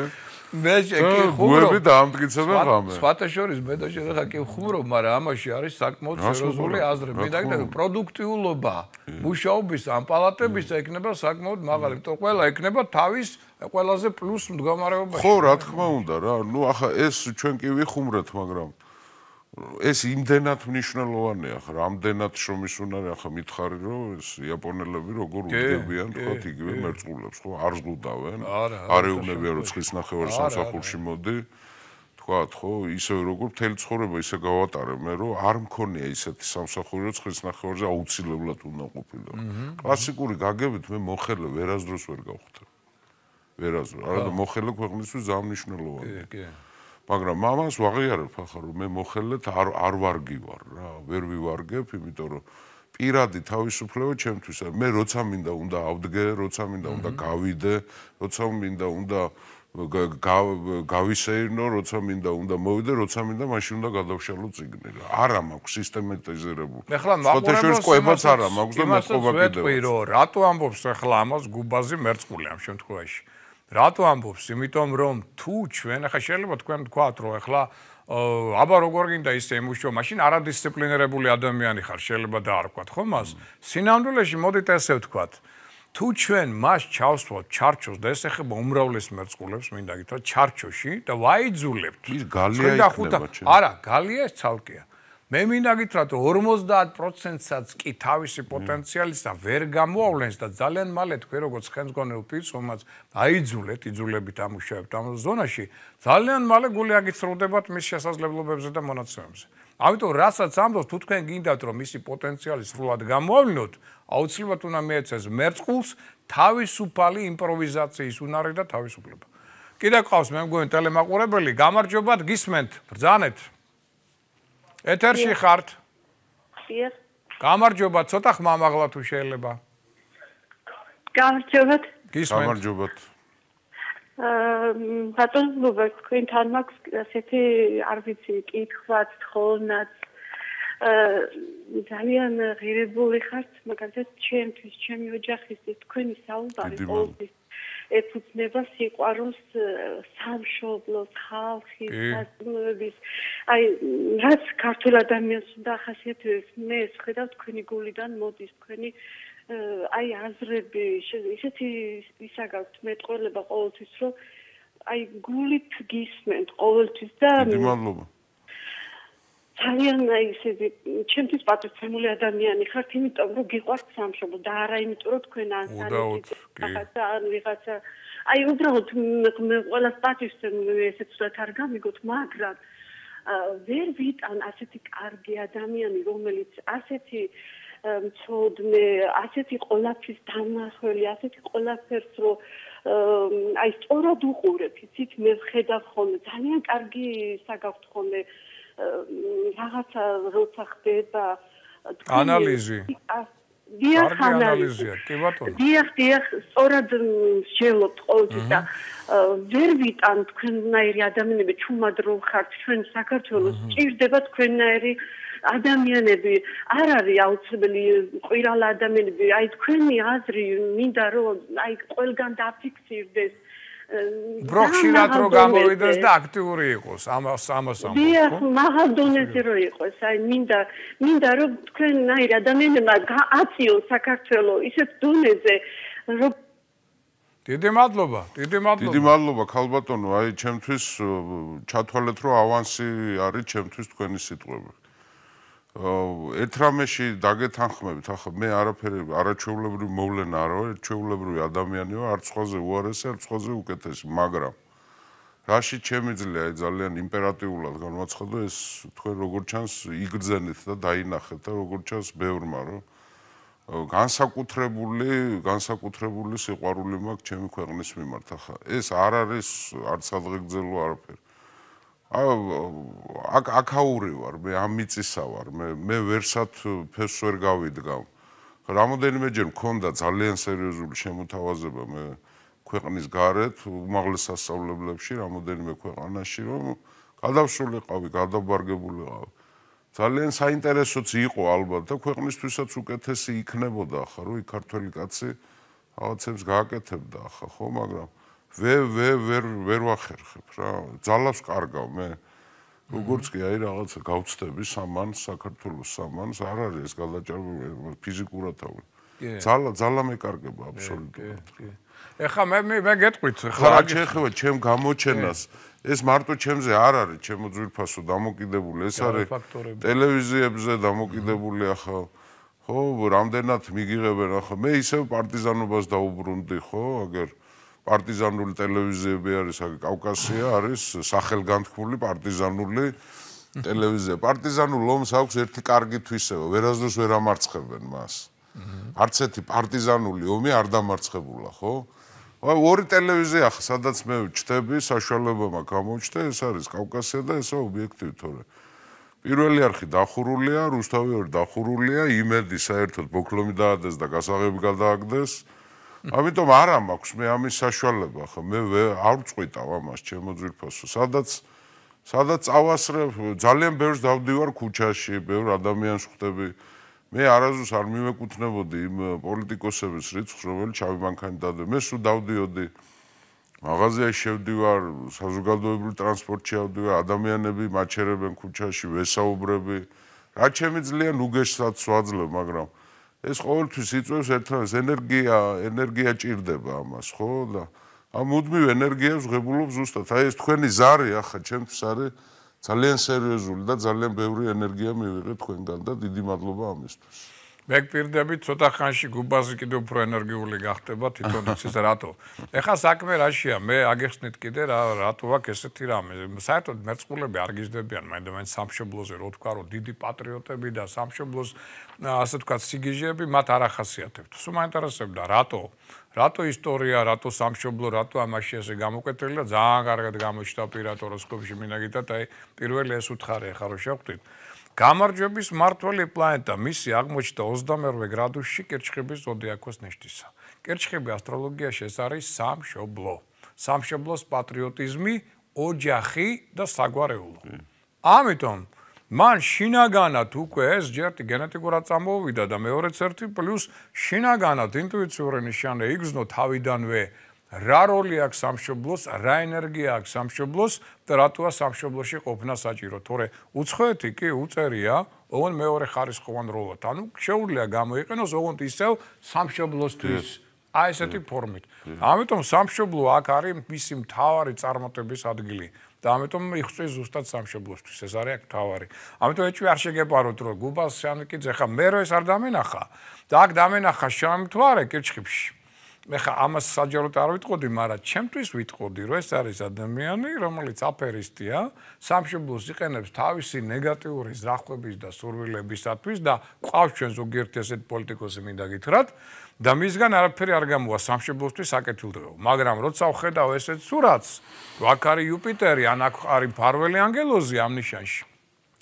მე შეკითხულობ. ბუები დაამტკიცებენ ღამე. სხვათა შორის მე და შენ ხა კითხულობ, მაგრამ ამაში არის საკმაოდ სერიოზული აზრი. მე დაგიტანო პროდუქტიულობა მუშაობის ამ პალატებისა იქნება საკმაოდ მაღალი. იმიტომ ყველა იქნება თავის ყველაზე პლუს მდგომარეობაში. ხო, რა თქმა უნდა რა. ნუ ახლა ეს ჩვენ კი ვიხუმრეთ, მაგრამ ეს იმდენად მნიშვნელოვანია, ხა რამდენად შრომის უნარი, ახლა მითხარი, რომ ეს იაპონელები როგორ უდგებიან, თქო, იგივე მერწყულებს, ხო, არ ზღუდავენ, არ ეუბნებიან, რომ ცხის ნახევარი სამსახურში მოდი, თქვა, ხო, ისევე როგორ მთელი ცხოვრება ისე გავატარე მე, რომ არ მქონია ისეთი სამსახური, რომ ცხის ნახევარზე აუცილებლად უნდა ყოფილიყო. კლასიკური გაგებით მე მოხელე ვერასდროს ვერ გავხდე. ვერასდროს, არა და მოხელე ქვეყნისთვის ძალიან მნიშვნელოვანია. კი. მაგრამ მამას ვაღიარებ ახლა რომ მე მოხელეთ არ ვარგი ვარ რა, ვერ ვივარგებ, იმიტომ რომ პირადი თავისუფლება ჩემთვის არის. მე როცა მინდა უნდა ავდგე, როცა მინდა უნდა გავიდე, როცა მინდა უნდა გავისეირნო, როცა მინდა უნდა მოვიდე, როცა მინდა მაშინ უნდა გადავშალო წიგნი რა. არა მაქვს სისტემატიზირებული. ეხლა მაყურებელს ყვებაც არა მაქვს და მეწყობა კიდევ. რატო ამბობს ახლა ამას გუბაზი მერწყული ამ შემთხვევაში? რატო ამბობს? იმიტომ რომ თუ ჩვენ ახლა შეიძლება თქვენ თქვათ რომ ახლა აბა როგორ გინდა ისე ემუშაო, მაშინ არადისციპლინირებული ადამიანი ხარ, შეიძლება დაარქვათ, ხო მას? სინამდვილეში მოდით ესე ვთქვათ. თუ ჩვენ მას ჩავსვათ ჩარჩოს და ეს ეხება უმრავლეს მერწყულებს, მინდა გითხრათ, ჩარჩოში და ვაიძულებთ. ის გალია იქნება. არა, გალია ეს ცალკეა. მე მინდა გითხრათ, რომ 50%-საც კი თავისი პოტენციალისა ვერ გამოავლენს და ძალიან მალე თქვენ როგორც ხელმძღვანელ პირს, რომელსაც აიძულეთ, იძულებით ამუშავებთ ამ ზონაში, ძალიან მალე გული აგიწროვდებათ მის შესაძლებლობებზე და მონაცემებზე. ამიტომ რასაც ამბობთ, თუ თქვენ გინდათ, რომ მისი პოტენციალი სრულად გამოავლინოთ, აუცილებლად უნდა მიეცეს მერწყულს თავისუფალი იმპროვიზაციის უნარი და თავისუფლება. კიდევ ყავს მე მგონი ტელემაყურებელი, გამარჯობათ, გისმენთ, ბრძანეთ. ეთერში ხართ? ხიერ. გამარჯობა, ცოტა ხმამაღლა თუ შეიძლება. გამარჯობათ. გისმენთ. გამარჯობათ. ბატონობა, თქვენთან მაქვს ასეთი, არ ვიცი, კითხვაც, თხოვნაც. ძალიან ღირებული ხართ, მაგალითად, ჩემთვის, ჩემი ოჯახის თქვენი საუბარი ყოველთვის ეფუძნება სიყვარულს სამშობლოს, ხალხის, საზოგადოების. აი, რაც ქართულ ადამიანს უნდა ახასიათებს, მე ხედავ თქვენი გულიდან მოდის თქვენი აი აზრები ისეთი ისა გაქვთ მეტყველება ყოველთვის რომ აი გულით გისმენთ ყოველთვის და მადლობა ძალიან ისე ჩემთვის პატრიოტული ადამიანი ხართ იმიტომ რომ გიყვართ სამშობლო და არა იმიტომ რომ თქვენ ან ვიღაცა აი უბრალოდ მე ყველას პატრიოტული ესე ცუდად არ გამიგოთ მაგრამ ვერ ვიტან ასეთი კარგი ადამიანი რომელიც ასეთი მცოდნე ასეთი ყოლაფის დამნახველი ასეთი ყოლაფერს რომ აი სწორად უყურებ იცით მე ვხედავ ხოლმე ძალიან კარგი საგაქვთ ხოლმე რაღაცა როცა ხდება ანალიზი დიახ ანალიზია კი ბატონო დიახ სწორად შევლობთ ყოველთვის და ვერ ვიტან თქვენნაირი ადამიანები ჩუმად რომ ხართ ჩვენ საქართველოს ჭირდება თქვენნაირი ადამიანები არ არის აუცილებელი ყვირალა ადამიანები აი თქვენი აზრი მინდა რომ აი ყველგან დაფიქსირდეს ბროხშირად რომ გამოვიდეს და აქტიური იყოს ამას დიახ მაღალ დონეზე რომ იყოს აი მინდა რომ თქვენნაირი ადამიანებმა აწიონ საქართველოს ისეთ დონეზე რომ დიდი მადლობა ქალბატონო აი ჩემთვის ჩათვალეთ რომ ავანსი არის ჩემთვის თქვენი სიტყვები ერთ რამეში დაგეთანხმებით ახლა მე არაფერი არაჩვეულებრივი მოვლენა არ ვარ ჩვეულებრივი ადამიანი ვარ არც სხვაზე უარესი არც სხვაზე უკეთესი მაგრამ რაში შემიძლია აი ძალიან იმპერატიულად განვაცხადო ეს თქვენ როგორ ჩანს იგრძენით და დაინახეთ და როგორ ჩანს ბევრმა რომ განსაკუთრებული სიყვარული მაქვს ჩემი ქვეყნის მიმართ ახლა ეს არ არის არც ადღეგრძელო არაფერი აკაური ვარ მე ამ მიწისა ვარ მე ვერსად ფესს ვერ გავიდგავ რამოდენიმეჯერ მქონდა ძალიან სერიოზული შემოთავაზება მე ქვეყნის გარეთ უმაღლეს სასწავლებლებში რამოდენიმე ქვეყანაში რომ გადავსულიყავი გადაბარგებულიყავი ძალიან საინტერესოც იყო ალბათ და ქვეყნისთვისაც უკეთესი იქნებოდა ახლა რომ ქართველი კაცი რაღაცებს გააკეთებდა ახლა ხო მაგრამ ვერ ვახერხებ რა ძალას კარგავ მე როგორც კი აი რაღაცა გავწდები სამანს საქართველოს სამანს არ არის ეს გადაჭარბებული ფიზიკურად თავი ძალა მეკარგება აბსოლუტურად ეხლა მე გეტყვით ეხლა რა შეეხება ჩემ გამოჩენას ეს მარტო ჩემზე არ არის ჩემო ძვირფასო დამოკიდებული ეს არის ტელევიზიებზე დამოკიდებული ახლა ხო რამდენად მიგიღებენ ახლა მე ისევ პარტიზანობას დაუბრუნდი ხო აგერ პარტიზანული ტელევიზიები არის კავკასია არის სახელგანთქმული პარტიზანული ტელევიზია პარტიზანულ ომს აქვს ერთი კარგი თვისება ვერასდროს ვერ ამარცხებენ მას არც ერთი პარტიზანული ომი არ დამარცხებულა ხო ორი ტელევიზია ახლა სადაც მე ვჩდები საშუალება მაქვს გამოვჩდე ეს არის კავკასია და ესა ობიექტივი თორე პირველი არხი დახურულია რუსთავი დახურულია იმედი საერთოდ ბოქლომი დაადეს და გასაღები გადააგდეს ამიტომ არა მაქვს მე ამის საშუალება ხო მე არ ვწყვიტავ ამას ჩემო ძვირფასო სადაც წავასრებ ძალიან ბევრს დავდივარ ქუჩაში ბევრ ადამიანს ხვდები მე არაზუსტ არ მივეკუთვნებოდი იმ პოლიტიკოსების რიცხვს რომელიც შავი მანქანით დადე მე სულ დავდიოდი მაღაზიაში შევდივარ საზოგადოებრივ ტრანსპორტში ავდივარ ადამიანები მაჩერებენ ქუჩაში ვესაუბრები რაც შემიძლია ნუგეშსაც ვაძლევ მაგრამ ეს ყოველთვის იწვევს ერთმანეთს ენერგია ჭირდება ამას ხო და ამ მუდმივ ენერგიას ვღებულობ ზუსტად აი ეს თქვენი ზარი ახლა ჩემთვის არის ძალიან სერიოზული და ძალიან ბევრი ენერგია მივიღე თქვენგან და დიდი მადლობა ამისთვის მე გპირდები ცოტა ხანში გუბაზე კიდე უფრო ენერგიული გახდება თვითონ იცის რატო ეხლა საქმე რაშია მე აგეხსნით კიდე რატო აქვს ესეთი რამე საერთოდ მერწყულები არ გიზდებიან მაინც სამშობლოზე რო თქვა რომ დიდი პატრიოტები და სამშობლოს ასე თქვა სიგიჟეები მათ არ ახასიათებთ სულ მაინტერესებდა რატო ისტორია რატო სამშობლო რატო ამაში ესე გამოკვეთილი და ძალიან კარგად გამოჩნდა პირად ოროსკოპში მინაგიტად აი პირველი ეს უთხარი ახლა რო შევხვდით გამარჯვების მმართველი პლანეტა მისი აღმოჩნდა 28 გრადუსში კერჩხების ზოდიაქოს ნიშნისა. კერჩხები ასტროლოგიაში ეს არის სამშობლო. სამშობლოს პატრიოტიზმი, ოჯახი და საგვარეულო. ამიტომ მან შინაგანად უკვე ეს ჯერტი გენეტიკურად წამოვიდა და მეორეც ერთი პლუს შინაგანად ინტუიციური ნიშანი იგრძნო თავიდანვე რა როლი აქვს სამშობლოს, რა ენერგია აქვს სამშობლოს და რატოა სამშობლოში ყოფნა საჭირო. თორე უცხოეთი კი უწერია ოღონდ მეორე ხარისხოვან როლად. ანუ შეუძლია გამოიყენოს ოღონდ ისევ სამშობლოსთვის აი ესეთი ფორმით. ამიტომ სამშობლო აქ არის მისი მთავარი წარმატების ადგილი. და ამიტომ იხსვის ზუსტად სამშობლოსთვის. ეს არის აქ მთავარი. ამიტომ ეჭვი არ შეგეპაროთ, რომ გუბას შანკიძე ხა მე რო ეს არ დამენახა და აქ დამენახა შემთვარე კირჩხიბში. მე ხა ამას საჯაროდ არ ვიტყოდი, მაგრამ ჩემთვის ვიტყოდი, რომ ეს არის ადამიანი, რომელიც აფერისტია, სამშობლოს იყენებს თავისი ნეგატიური ზრახვების და სურვილებისათვის და ყავს ჩვენ ზოგიერთი ესეთ პოლიტიკოსი მინდა გითხრათ და მისგან არაფერი არ გამოვა სამშობლოსთვის საკეთილდღეო. მაგრამ როცა ვხედავ ესეთ სურათს, აქ არის იუპიტერი, ან აქ არის ფარველი ანგელოზი ამ ნიშანში.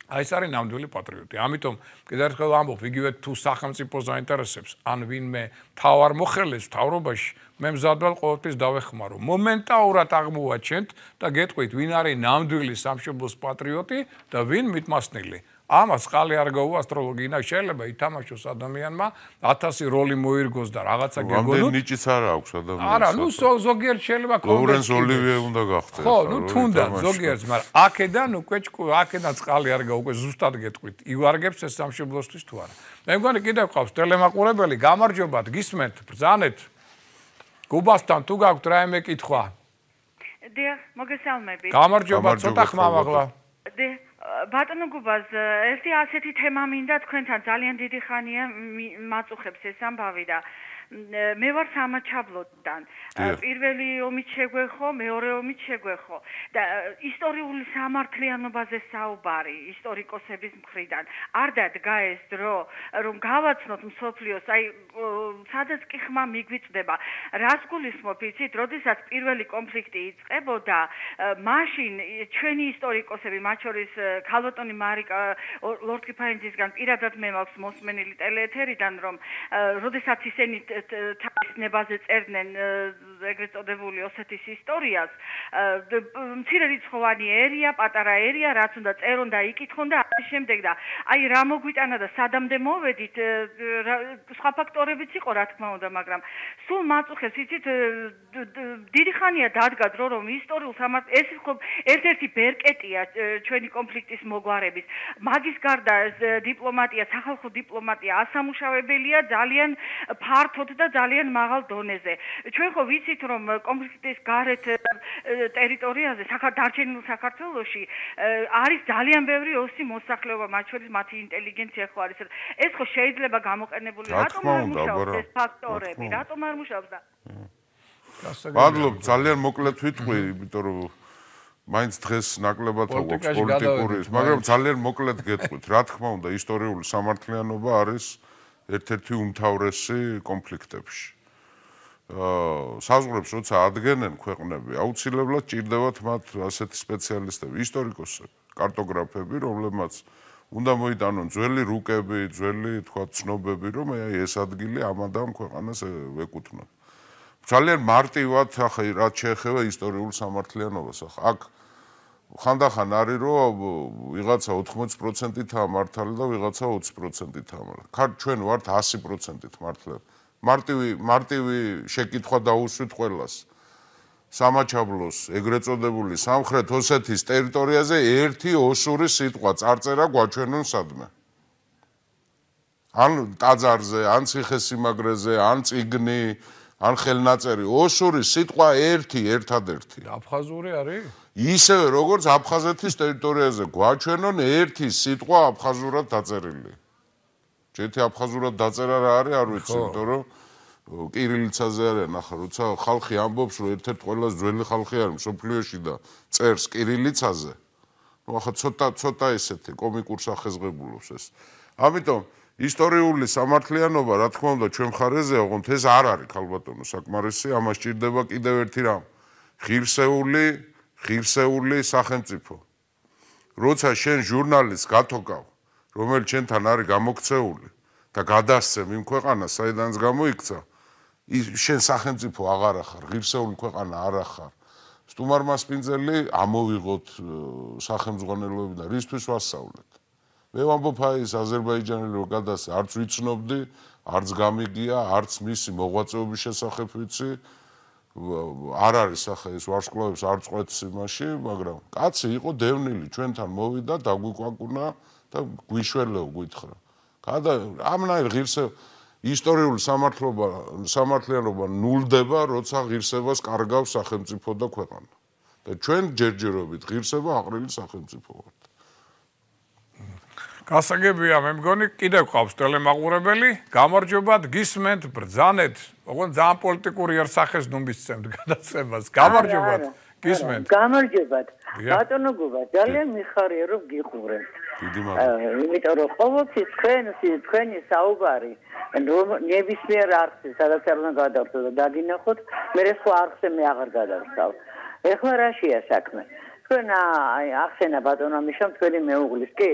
აი ეს არის ნამდვილი პატრიოტი. ამიტომ კიდევ ერთხელ ამბობ, იგივე თუ სახელმწიფო დაინტერესებს, ან ვინმე თავარ მოხელეს თავრობაში, მე მზად ვარ ყოველთვის დავეხმარო. მომენტალურად აღმოვაჩენთ და გეტყვით, ვინ არის ნამდვილი სამშობლოს პატრიოტი და ვინ მიტმასნილი. ამას ყალი არ გაუვა ასტროლოგინა, შეიძლება ითამაშოს ადამიანმა 1000 როლი მოირგოს და რაღაცა გეგონოთ. რამდენი ნიჭიც არ აქვს ადამიანს. არა, ნუ ზოგიერთ შეიძლება ლორენს ოლივიე უნდა გახდეს. ხო, ნუ თუნდაც ზოგიერთს, მაგრამ აქედან უკვე აქედან ყალი არ გაუკვე ზუსტად გეტყვით. ივარგებს ეს სამშობლოსთვის თუ არა. მე მგონი კიდევ ყავს ტელემაყურებელი, გამარჯობათ, გისმენთ, ბრძანეთ. გუბასთან თუ გაქვთ რაიმე კითხვა? დიახ, მოგესალმებით. გამარჯობა, ცოტა ხმა მაღლა. ბატონო გუბას, ერთი ასეთი თემა მინდა თქვენთან ძალიან დიდი ხანია მაწუხებს ეს ამბავი და მე ვარ სამაჩაბლოდან. პირველი ომით შეგვეხო, მეორე ომით შეგვეხო და ისტორიული სამართლიანობაზე საუბარი ისტორიკოსების მხრიდან. არ დადგა ეს დრო, რომ გავაცნოთ მსოფლიოს, აი სადაც კი ხმა მიგვიწდება. რას გულისხმობ, იცით, როდესაც პირველი კონფლიქტი იწყებოდა, მაშინ ჩვენი ისტორიკოსები, მათ შორის ქალბატონი მარიკა ლორდ-კიფაინძისგან პირადად მე მაქვს მოსმენილი ტელეეთერიდან, რომ როდესაც ისინი თავის ნებაზე წერდნენ ეგრეთ წოდებული ოსეთის ისტორიას, მცირე რიცხოვანი ერია, პატარა ერია, რაც უნდა წერონ და იკითხონ და ამის შემდეგ და აი რა მოგვიტანა და სადამდე მოვედით, სხვა ფაქტორებიც იყო რა თქმა უნდა, მაგრამ სულ მაწუხებს, იცით, დიდი ხანია დადგა დრო, რომ ისტორიულ ეს ერთ-ერთი ბერკეტია ჩვენი კონფლიქტის მოგვარების. მაგის გარდა დიპლომატია, სახალხო დიპლომატია ასამუშავებელია ძალიან ფართოდ და ძალიან მაღალ დონეზე. ჩვენ ხო ვიცით, რომ კონფლიქტის გარეთ ტერიტორიაზე, დარჩენილ საქართველოში არის ძალიან ბევრი ოსი მოსახლეობა, მათ შორის მათი ინტელიგენცია ხო არის. ეს ხო შეიძლება გამოყენებული რატომ არ მუშაობს ეს ფაქტორები, რატომ არ მუშაობს და მადლობ, ძალიან მოკლედ ვიტყვი, იმიტომ რომ მაინც დღეს ნაკლებად აქვს პოლიტიკური, მაგრამ ძალიან მოკლედ გეტყვით. რა თქმა უნდა, ისტორიული სამართლიანობა არის ერთ-ერთი უმთავრესი კონფლიქტებში. საზღვრებს როცა ადგენენ ქვეყნები, აუცილებლად ჭირდებათ მათ ასეთი სპეციალისტები, ისტორიკოსები, კარტოგრაფები, რომლებმაც უნდა მოიტანონ ძველი რუკები, ძველი, თქვა, ცნობები, რომ აი ეს ადგილი ამად ამ ქვეყანას ეკუთვნა. ძალიან მარტივად ახლა რაც შეეხება ისტორიულ სამართლიანობას, ახლა აქ ხანდახან არის რომ ვიღაცა 80%-ითაა მართალი და ვიღაცა 20%-ითაა მართალი. ჩვენ ვართ 100%-ით მართლები. მარტივი შეკითხვა დაუსვით ყველას. სამაჩაბლოს ეგრეთ წოდებული სამხრეთ ოსეთის ტერიტორიაზე ერთი ოსური სიტყვა წარწერა გვაჩვენონ სადმე. ან ტაძარზე, ან ციხესიმაგრეზე, ან წიგნი, ან ხელნაწერი, ოსური სიტყვა ერთადერთი. აფხაზური არის? ისევე როგორც აფხაზეთის ტერიტორიაზე გვაჩვენონ ერთი სიტყვა აფხაზურად დაწერილი. ჯეთი აფხაზურად დაწერა რა არის, არ ვიცი, იმიტომ რომ კირილიცაზე არის, ახლა როცა ხალხი ამბობს, რომ ერთ-ერთი ყველაზე ძველი ხალხი არის მსოფლიოში და წერს კირილიცაზე, ну ახლა ცოტა ესეთი კომიკურ სახეზღებულობს ეს. ამიტომ ისტორიული სამართლიანობა, რა თქმა უნდა, ჩვენ მხარეზეა, ოღონდ ეს არ არის ქალბატონო საკმარისი, ამას ჭირდება კიდევ ერთი რამ. ღირსეული სახელმწიფო. როცა შენ ჟურნალისტს გათოკავ, რომელიც შენთან არის გამოქცეული და გადასცემ იმ ქვეყანას, საიდანაც გამოიქცა, შენ სახელმწიფო აღარ ახარ, ღირსეული ქვეყანა არ ახარ. სტუმარ მასპინძელი ამოვიღოთ სახელმძღვანელოები და რისთვის ვასწავლეთ. მე ვამბობ აი ეს აზერბაიჯანელი რო გადასცე, არც ვიცნობდი, არც გამიგია, არც მისი მოღვაწეობის შესახებ ვიცი. არ არის ახლა ეს ვარსკვლავებს არ წყვეტს იმაში, მაგრამ კაცი იყო დევნილი, ჩვენთან მოვიდა, დაგვიკვაკუნა და გვიშველეო გითხრა. გადა ამნაირ ღირსება ისტორიული სამართლიანობა ნულდება, როცა ღირსებას კარგავს სახელმწიფო და ქვეყანა. და ჩვენ ჯერჯერობით ღირსება აყრილი სახელმწიფო ვართ. გასაგებია, მე მგონი კიდევ ყავს ტელემაყურებელი, გამარჯობათ, გისმენთ, ბრძანეთ, ოღონდ ძალიან პოლიტიკური არსახეს ნუმისცემთ გადაცემას. გამარჯობათ, გისმენთ. გამარჯობათ. ბატონო გუგა, ძალიან მიხარია რომ გიყურებთ. დიდი მადლობა. იმიტომ რომ ყოველთვის თქვენი საუბარი ნებისმიერ არხზე, სადაც არ უნდა გადავწყვეტო და დაგინახოთ, მე სხვა არხზე მე აღარ გადავწავ. ეხლა რაშია საქმე? თქვენ ახსენა ბატონო მიშამ თქვენი მეუღლის, კი?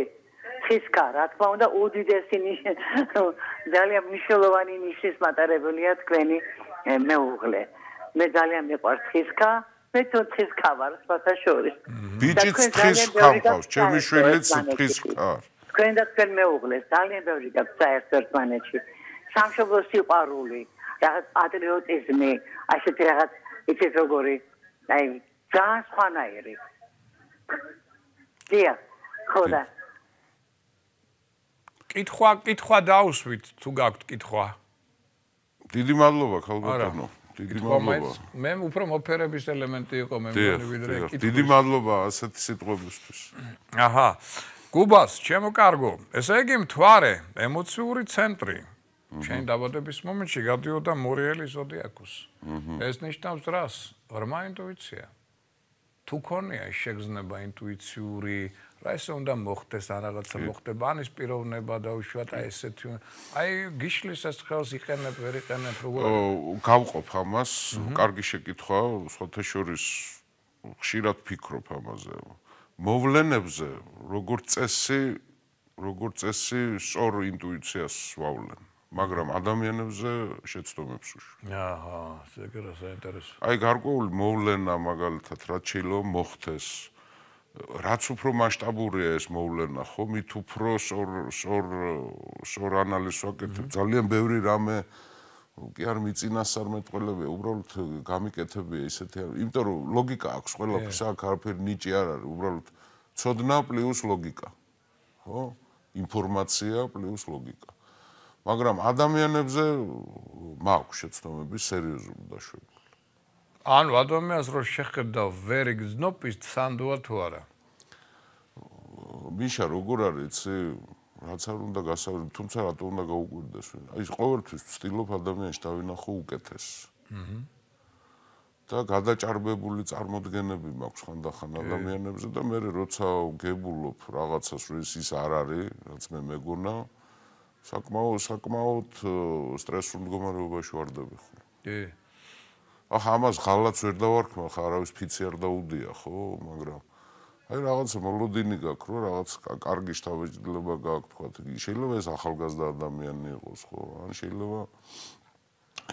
ხისკა, რა თქმა უნდა, უდიდესი ძალიან მნიშვნელოვანი ნიშნის მატარებელია თქვენი მეუღლე. მე ძალიან მიყვარს ხისკა, მე ცხისკა ვარ, სხვათა შორის. ბიჭიც ცხისკა მყავს, ჩემი შვილიც ცხისკა. თქვენ და თქვენ მეუღლეს ძალიან ბევრი გაქვთ საერთო ერთმანეთში. სამშობლო სიყვარული, რაღაც პატრიოტიზმი, ასეთი რაღაც იცით როგორი, აი, ძალიან სხვანაირი. დიახ, ხო და კითხვა დაუსვით, თუ გაქვთ კითხვა. დიდი მადლობა, ქალბატონო. დიდი მადლობა. მე უფრო მოფერების ელემენტი იყო მე მგონი ვიდრე კითხვა. დიდი მადლობა ასეთი სიტყვებისთვის. აჰა. გუბას, ჩემო კარგო, ესე იგი მთვარე, ემოციური ცენტრი. შენ დაბადების მომენტში გადიოდა მორიელი ზოდიაქოს. ეს ნიშნავს რას? ღრმა ინტუიცია. თუ ქონია შეგრძნება ინტუიციური რა ესე უნდა მოხდეს ან რაღაცა მოხდება ან ის პიროვნება დაუშვათ აი ესეთი აი გიშლის ეს ხელს იყენებ ვერ იყენებ როგორ გავყოფ ამას კარგი შეკითხვა სხვათა შორის ხშირად ფიქრობ ამაზე მოვლენებზე როგორც წესი სწორ ინტუიციას ვავლენ მაგრამ ადამიანებზე შეცდომებს უშვა აჰა ზეგერა საინტერესო აი გარკვეული მოვლენა მაგალითად რაც შეიძლება მოხდეს რაც უფრო მასშტაბურია ეს მოვლენა, ხო, მით უფრო სწორ ანალიზს ვაკეთებ. ძალიან ბევრი რამე კი არ მიწინასწარმეტყველებია, უბრალოდ გამიკეთებია ისეთი, იმიტომ რომ ლოგიკა აქვს ყველაფერს, აქ არაფერი ნიჭი არ არის, უბრალოდ ცოდნა პლუს ლოგიკა. ხო? ინფორმაცია პლუს ლოგიკა. მაგრამ ადამიანებზე მაქვს შეცდომები სერიოზული დაშვებული. ანუ ადამიანს რო შეხედა ვერ იგრძნობ ის სანდოა თუ არა მიშა როგორ არის იცი რაც არ უნდა გასავლი თუმცა რატო უნდა გაუკვირდეს აი ყოველთვის ვცდილობ ადამიანს დავინახო უკეთესს და გადაჭარბებული წარმოდგენები მაქვს ხანდახან ადამიანებზე და მე როცა გებულობ რაღაცას რომ ის არ არის რაც მე მეგონა საკმაოდ სტრესულ მდგომარეობაში ვარდები ხოლმე კი ახ ამას ღალატს ვერ დავარქმევ ხა არავის ფიცი არ დაუდია ხო მაგრამ აი რაღაცა მოლოდინი გაქვს რომ რაღაც კარგი შთაბეჭდილება გაქვს თქვა შეიძლება ეს ახალგაზრდა ადამიანი იყოს ხო ან შეიძლება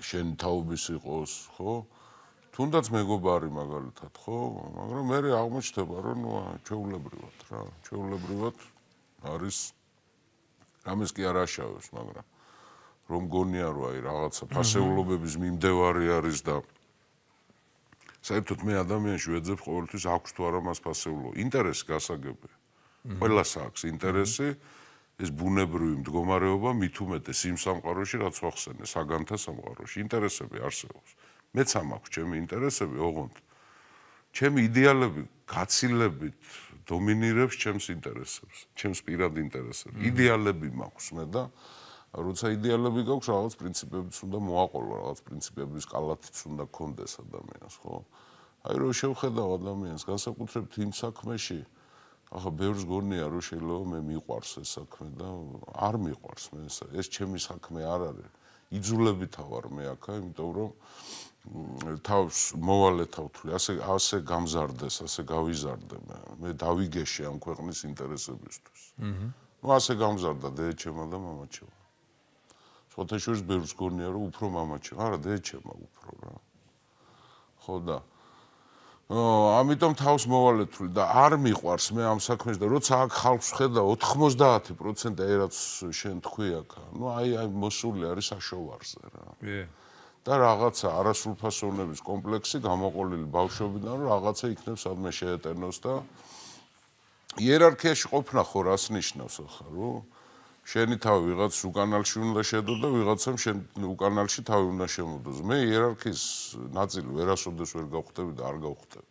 შენი თაობის იყოს ხო თუნდაც მეგობარი მაგალითად ხო მაგრამ მე აღმოჩნდება რომ ნუ ჩვეულებრივად არის ამის კი არ აშავებს მაგრამ რომ გონია რომ აი რაღაცა ფასეულობების მიმდევარი არის და საერთოდ მე ადამიანში ვეძებ ყოველთვის აქვს თუ არა მას ფასეულობა. ინტერესი გასაგებია. ყველას აქვს ინტერესი, ეს ბუნებრივი მდგომარეობა მით უმეტეს იმ სამყაროში, რაც ვახსენე, საგანთა სამყაროში. ინტერესები არსებობს. მეც ამაქვს ჩემი ინტერესები, ოღონდ ჩემი იდეალები გაცილებით დომინირებს ჩემს ინტერესებს, ჩემს პირად ინტერესებს. იდეალები მაქვს მე და როცა იდეალები გაქვს, რაღაც პრინციპებიც უნდა მოაყოლო, რაღაც პრინციპების კალათიც უნდა გქონდეს ადამიანს, ხო? აი რომ შევხედავ ადამიანს განსაკუთრებით იმ საქმეში, ახლა ბევრს გონია რომ შეიძლება მე მიყვარს ეს საქმე და არ მიყვარს მე ეს ჩემი საქმე არ არის. იძულებითა ვარ მე აქა, იმიტომ რომ თავს მოვალეთავ თვლი, ასე გამზარდეს, ასე გავიზარდე მე დავიგეში ამ ქვეყნის ინტერესებისთვის. ნუ ასე გამზარდა დედაჩემა და მამაჩემა. სხვათა შორის ბევრს გონია რომ უფრო მამაჩემ, არა დედაჩემა უფრო რა. ხო და ამიტომ თავს მოვალეთვლი და არ მიყვარს მე ამ საქმეს და როცა აქ ხალხს ხედა 90% აი რაც შენ თქვი აქ, ნუ აი მოსული არის საშოვარზე რა. კი. და რაღაცა არასრულფასოვნების კომპლექსი გამოყოლილი ბავშვობიდან რომ რაღაცა იქნებს ადმე შეეტენოს და იერარქიაში ყოფნა ხო რას ნიშნავს ახლა, რომ შენი თავი ვიღაც უკანალში უნდა შედო და ვიღაცამ შენ უკანალში თავი უნდა შემოდოს. მე იერარქიის ნაწილი ვერასოდეს ვერ გავხდები და არ გავხდები.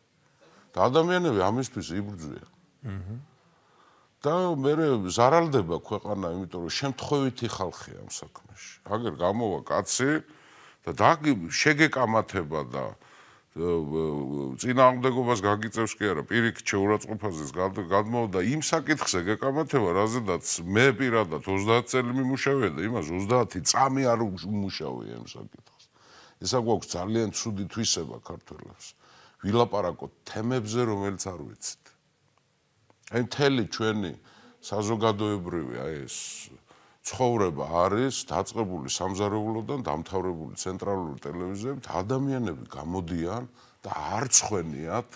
და ადამიანები ამისთვის იბრძვიან. და მე ზარალდება ქვეყანა, იმიტომ რომ შემთხვევითი ხალხია ამ საქმეში. აგერ გამოვა კაცი და შეგეკამათება და წინააღმდეგობას გაგიწევს კი არა, პირიქით შეურაცხყოფაზეს გადმოვდა იმ საკითხზე გეკამათება, რაზედაც მე პირადად 30 წელი მიმუშავია და იმას 30 წამი არ უმუშავია იმ საკითხს. ესა გვაქვს ძალიან ცუდი თვისება ქართველებს. ვილაპარაკოთ თემებზე, რომელიც არ ვიცით. აი მთელი ჩვენი საზოგადოებრივი ეს ცხოვრება არის დაწყებული სამზარეულოდან დამთავრებული ცენტრალური ტელევიზიებით, ადამიანები გამოდიან და არ ცხვენიათ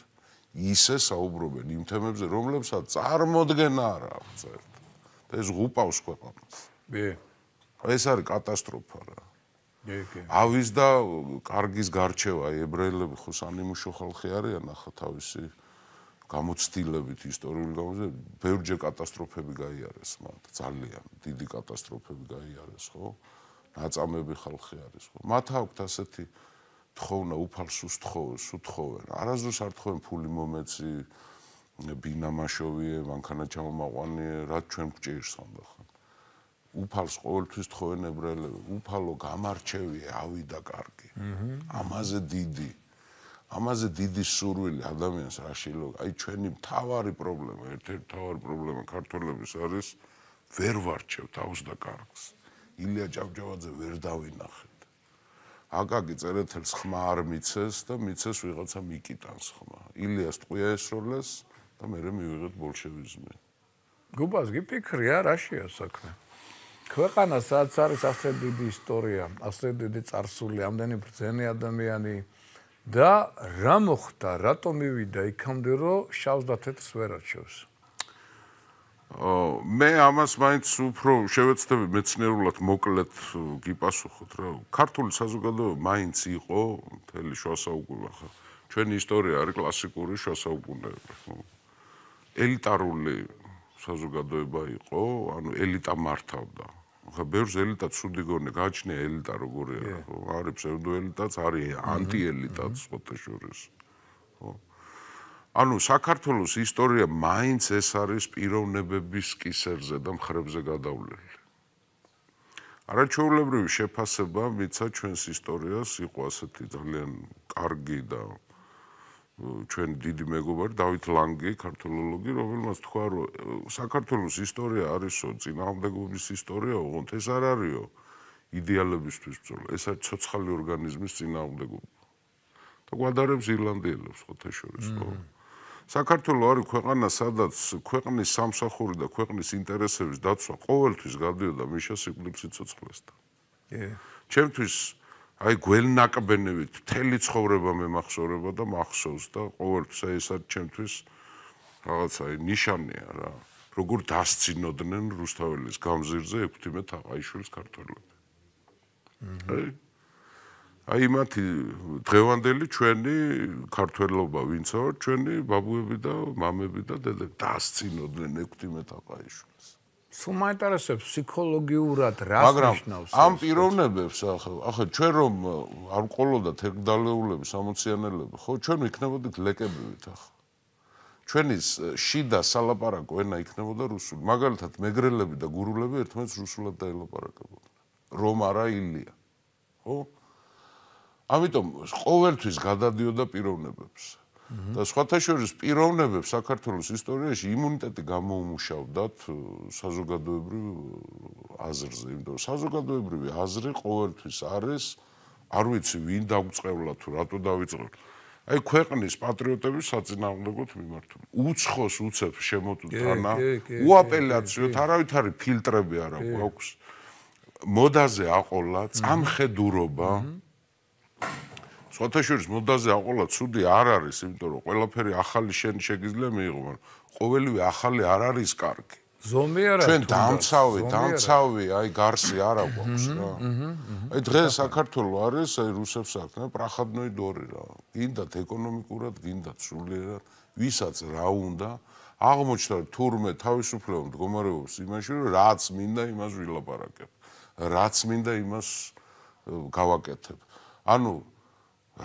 ისე საუბრობენ იმ თემებზე, რომლებსაც წარმოდგენა არ აქვს წერტ. და ეს ღუპავს ქვეყანას. ეს არის კატასტროფა რა. ავის და კარგის გარჩევა, ებრაელები ხო სანიმუშო ხალხი არიან ახლა თავისი გამოცდილებით ისტორიული გამოცდილებით, ბევრჯერ კატასტროფები გაიარეს მათ, ძალიან დიდი კატასტროფები გაიარეს, ხო? ნაწამები ხალხი არის, ხო? მათ აქვთ ასეთი თხოვნა, უფალს უთხოვენ. არასდროს არ თხოვენ ფული მომეცი, ბინამაშოვიე, მანქანა ჩამომაყვანიე, რაც ჩვენ გვჭირს ხანდახან. უფალს ყოველთვის თხოვენ ებრაელები, უფალო გამარჩევია, ავიდა კარგი. ამაზე დიდი სურვილი ადამიანს რა შეიძლება. აი ჩვენი მთავარი პრობლემა, ერთ-ერთი მთავარი პრობლემა ქართველების არის ვერ ვარჩევთ აუს და კარგს. ილია ჭავჭავაძე ვერ დავინახეთ. აკაკი წერეთელს ხმა არ მიცეს და მიცეს ვიღაცა მიკიტანს ხმა. ილიას ტყვია ესროლეს და მერე მივიღეთ ბოლშევიზმი. გუბას გიფიქრია რაშია საქმე? ქვეყანა სადაც არის ასე დიდი ისტორია, ასე დიდი წარსული, ამდენი ბრძენი ადამიანი და რა მოხდა, რატომ მივიდა იქამდე, რომ შავს და თეთრს ვერ არჩევს? მე ამას მაინც უფრო შევეცდები მეცნიერულად მოკლედ გიპასუხოთ, რა. ქართული საზოგადოება მაინც იყო მთელი შუა საუკუნე, ხა. ჩვენი ისტორია არის კლასიკური შუა საუკუნეები, ხო. ელიტარული საზოგადოება იყო, ანუ ელიტა მართავდა. ხა ბევრს ელიტა ცუდი გონე, გააჩნია ელიტა როგორია, ხო? არის ფსევდოელიტაც, არის ანტიელიტაც სხვათა შორის. ხო? ანუ საქართველოს ისტორია მაინც ეს არის პიროვნებების კისერზე და მხრებზე გადავლილი. არაჩვეულებრივი შეფასება მიცა ჩვენს ისტორიას, იყო ასეთი ძალიან კარგი და ჩვენი დიდი მეგობარი დავით ლანგი, ქართველოლოგი, რომელმაც თქვა, რომ საქართველოს ისტორია არისო წინააღმდეგობის ისტორია, ოღონდ ეს არ არისო იდეალებისთვის ბრძოლა, ეს არის ცოცხალი ორგანიზმის წინააღმდეგობა. და გვადარებს ირლანდიელებს ხოთა შორის, ხო? საქართველო არის ქვეყანა, სადაც ქვეყნის სამსახური და ქვეყნის ინტერესების დაცვა ყოველთვის გადიოდა მიშა სიკვდილის სიცოცხლესთან. ჩემთვის აი გველნაკბენივით მთელი ცხოვრება მე მახსოვრება და მახსოვს და ყოველთვის აი ეს არის ჩემთვის რაღაცა ნიშანია რა. როგორ დასცინოდნენ რუსთაველის გამზირზე 16 თაყაიშვილის ქართველები. აი მათი დღევანდელი ჩვენი ქართველობა ვინც ვარ, ჩვენი ბაბუები და მამები და დედები დასცინოდნენ 16 თაყაიშვილს. სულ მაინტერესებს ფსიქოლოგიურად რას ნიშნავს ეს? ამ პიროვნებებს ახლა ჩვენ რომ არ ყოლოდათ ერთგდალეულები, სამოციანელები, ხო, ჩვენ ვიქნებოდით ლეკებივით ახლა. ჩვენი შიდა სალაპარაკო ენა იქნებოდა რუსული. მაგალითად, მეგრელები და გურულები ერთმანეთს რუსულად დაელაპარაკებოდნენ. რომ არა ილია. ხო? ამიტომ ყოველთვის გადადიოდა პიროვნებებს. და სხვათა შორის პიროვნებებს საქართველოს ისტორიაში იმუნიტეტი გამოუმუშავდათ საზოგადოებრივ აზრზე, იმიტომ რომ საზოგადოებრივი აზრი ყოველთვის არის, არ ვიცი ვინ დაგვწყევლა თუ რატო დავიწყოთ. აი ქვეყნის პატრიოტების საწინააღმდეგოდ მიმართული. უცხოს უცებ შემოტვთანა, უაპელაციოთ, არავითარი ფილტრები არ აქვს. მოდაზე აყოლა, წამხედურობა. სხვათა შორის მოდაზე აყოლა ცუდი არ არის, იმიტომ რომ ყველაფერი ახალი შენ შეგიძლია მიიღო, მაგრამ ყოველივე ახალი არ არის კარგი. ზომი არ არის. ჩვენ დამცავი, აი გარსი არ აქვს რა. აი დღეს საქართველოს არის, აი რუსებს აქვს, პრახადნოი დორი რა. გინდათ ეკონომიკურად, გინდათ სულიერად, ვისაც რა უნდა, აღმოჩნდა თურმე თავისუფლება მდგომარეობს იმაში, რომ რაც მინდა იმას ვილაპარაკებ. რაც მინდა იმას გავაკეთებ. ანუ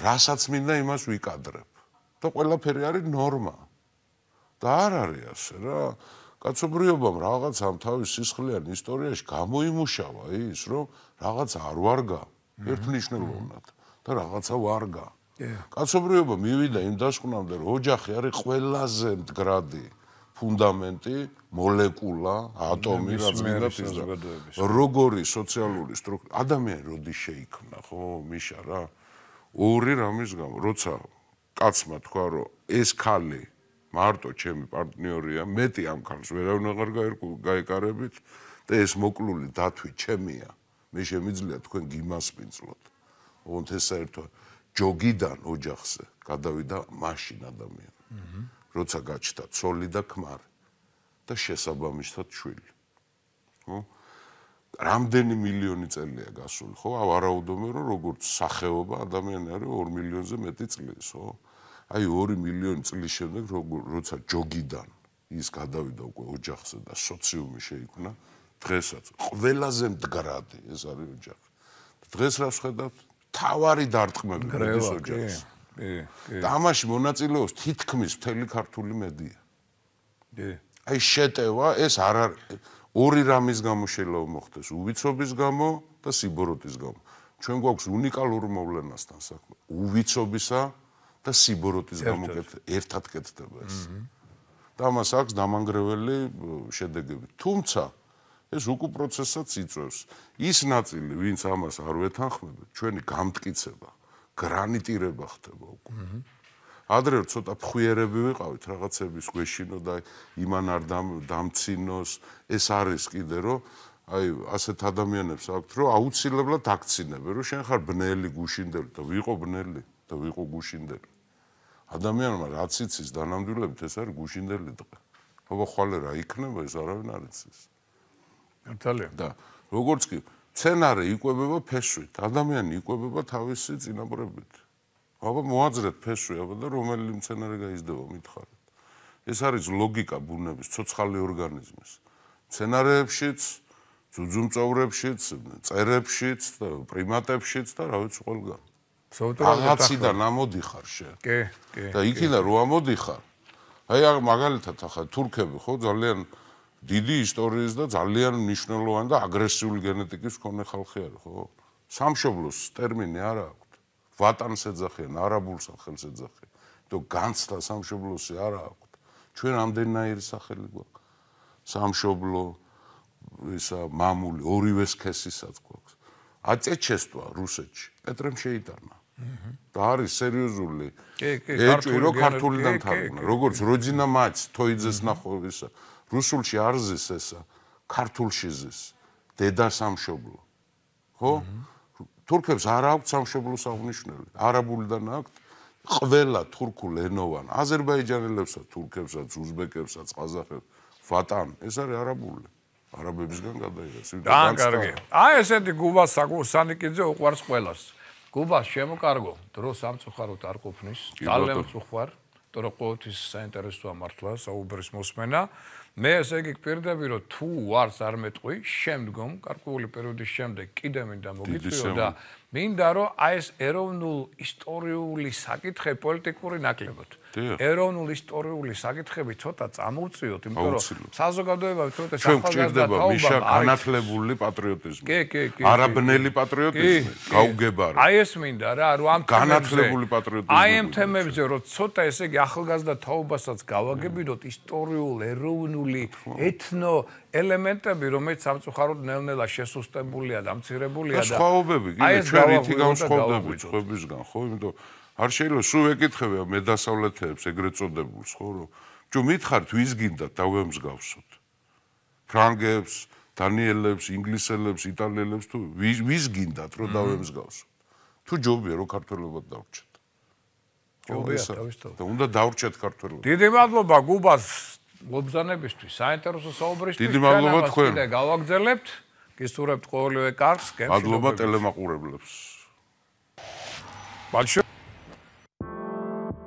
რასაც მინდა იმას ვიკადრებ. და ყველაფერი არის ნორმა. და არ არის ასე რა. კაცობრიობამ რაღაც ამ თავის სისხლიან ისტორიაში გამოიმუშავა ის, რომ რაღაც არ ვარგა ერთმნიშვნელოვნად და რაღაცა ვარგა. კაცობრიობა მივიდა იმ დასკვნამდე, რომ ოჯახი არის ყველაზე მდგრადი ფუნდამენტი, მოლეკულა, ატომი, რაც მინდა ფიზიკაში. როგორი სოციალური სტრუქტურა, ადამიანი როდის შეიქმნა, ხო, მიშა რა. ორი რამის გამო, როცა კაცმა თქვა, რომ ეს ქალი მარტო ჩემი პარტნიორია, მეტი ამ ქალს ვერავინ აღარ გაეკარებით და ეს მოკლული დათვი ჩემია. მე შემიძლია თქვენ გიმასპინძლოთ. ოღონდ ეს საერთოდ ჯოგიდან ოჯახზე გადავიდა მაშინ ადამიანი. როცა გაჩნდა ცოლი და ქმარი და შესაბამისად შვილი. ხო? რამდენი მილიონი წელია გასული, ხო? ავარაუდობენ, რომ როგორც სახეობა ადამიანი არის 2 მილიონზე მეტი წლის, ხო? აი 2 მილიონი წლის შემდეგ როცა ჯოგიდან ის გადავიდა უკვე ოჯახზე და სოციუმი შეიქმნა, დღესაც ყველაზე მდგრადი ეს არის ოჯახი. დღეს რა ვხედავთ? თავარი დარტყმები მოდის ოჯახს. და ამაში მონაწილეობს თითქმის მთელი ქართული მედია. აი შეტევა ეს არ არის ორი რამის გამო შეიძლება მოხდეს, უვიცობის გამო და სიბოროტის გამო. ჩვენ გვაქვს უნიკალური მოვლენასთან საქმე. უვიცობისა და სიბოროტის გამო ერთად კეთდება ეს. და ამას აქვს დამანგრეველი შედეგები. თუმცა ეს უკუ პროცესსაც იწვევს. ის ნაწილი, ვინც ამას არ ვეთანხმებთ, ჩვენი გამტკიცება, გრანიტირება ხდება უკვე. ადრე ცოტა ფხვიერები ვიყავით, რაღაცების გვეშინო და იმან არ დამცინოს, ეს არის კიდე, რომ აი ასეთ ადამიანებს აქვთ, რომ აუცილებლად აქცინებენ, რომ შენ ხარ ბნელი, გუშინდელი და ვიყო ბნელი და ვიყო გუშინდელი. ადამიანმა რაც იცის დანამდვილებით ეს არის გუშინდელი დღე. აბა ხვალე რა იქნება ეს არავინ არ იცის. ერთალია. და როგორც კი სცენარი იკვებება ფესვით, ადამიანი იკვებება თავისი წინაპრებით. აბა მოაძრეთ ფესვი, აბა და რომელი სცენარი გაიზრდება მითხარით. ეს არის ლოგიკა ბუნების, ცოცხალი ორგანიზმის. სცენარეებშიც, ძუძუმწოვრებშიც, წერებშიც და პრიმატებშიც და რა ვიცი ყველგან. რაღაციდან ამოდიხარ შენ. კი. და იქიდან რო ამოდიხარ. აი მაგალითად ახლა თურქები ხო ძალიან დიდი ისტორიის და ძალიან მნიშვნელოვანი და აგრესიული გენეტიკის მქონე ხალხი არის, ხო? სამშობლოს ტერმინი არა აქვთ. ვატანს ეძახიან, არაბულს სახელს ეძახიან. და განცდა სამშობლოსი არა აქვთ. ჩვენ ამდენნაირი სახელი გვაქვს. სამშობლო, ისა მამული, ორივე სქესისაც გვაქვს. აწეჩესტვა რუსეთში, პეტრემ შეიტანა. და არის სერიოზული ეჭვი, რომ ქართულიდან თარგმნა. როგორც როძინა მაჩ, თოიძეს ნახო ისა. რუსულში არ ზის ესა, ქართულში ზის, დედა სამშობლო. ხო? თურქებს არ აქვთ სამშობლოს აღნიშნული, არაბულიდან აქვთ ყველა თურქულ ენოვან, აზერბაიჯანელებსაც, თურქებსაც, უზბეკებსაც, ყაზახებს, ვატან, ეს არის არაბული. არაბებისგან გადაიღეს. ძალიან კარგი. აი ესეთი გუბა სანიკიძე უყვარს ყველას. გუბას შემოკარგო, დრო სამწუხაროდ არ ყოფნის, ძალიან მწუხვარ, იმიტომ რომ ყოველთვის საინტერესოა მართლა საუბრის მოსმენა. მე ესე იგი გპირდები, რომ თუ ვარს არ მეტყვი, შემდგომ, გარკვეული პერიოდის შემდეგ კიდე მინდა მოგიწვიო და მინდა რომ აი ეს ეროვნულ ისტორიული საკითხი პოლიტიკური ნაკლებად. ეროვნულ ისტორიული საკითხები ცოტა წამოვწიოთ, იმიტომ რომ საზოგადოება თვითონ ეს ახალგაზრდა თაობა განათლებული პატრიოტიზმი. კი. არაბნელი პატრიოტიზმი, გაუგებარი. აი ეს მინდა რა, რომ ამ განათლებული პატრიოტიზმი. აი ამ თემებზე რომ ცოტა ესე იგი ახალგაზრდა თაობასაც გავაგებინოთ ისტორიულ, ეროვნული, ეთნო ელემენტები, რომელიც სამწუხაროდ ნელ-ნელა შესუსტებულია და მცირებულია და სხვაობები, კიდე ჩვენ რითი განსხვავდებით სხვებისგან, ხო? იმიტომ არ შეიძლება სულ ეკითხები ამ მედასავლეთებს ეგრეთ წოდებულს, ხო, რომ ჯო მითხართ ვის გინდათ დავემსგავსოთ? ფრანგებს, დანიელებს, ინგლისელებს, იტალიელებს თუ ვის გინდათ რომ დავემსგავსოთ? თუ ჯობია რომ ქართველებად დავრჩეთ. ჯობია თავისთავად. და უნდა დავრჩეთ ქართველებად. დიდი მადლობა გუბას მობრძანებისთვის, საინტერესო საუბრისთვის. დიდი მადლობა თქვენ. კიდე გავაგრძელებთ. გისურვებთ ყოველივე კარგს, გემშვიდობებით. მადლობა ტელემაყურებლებს. Большое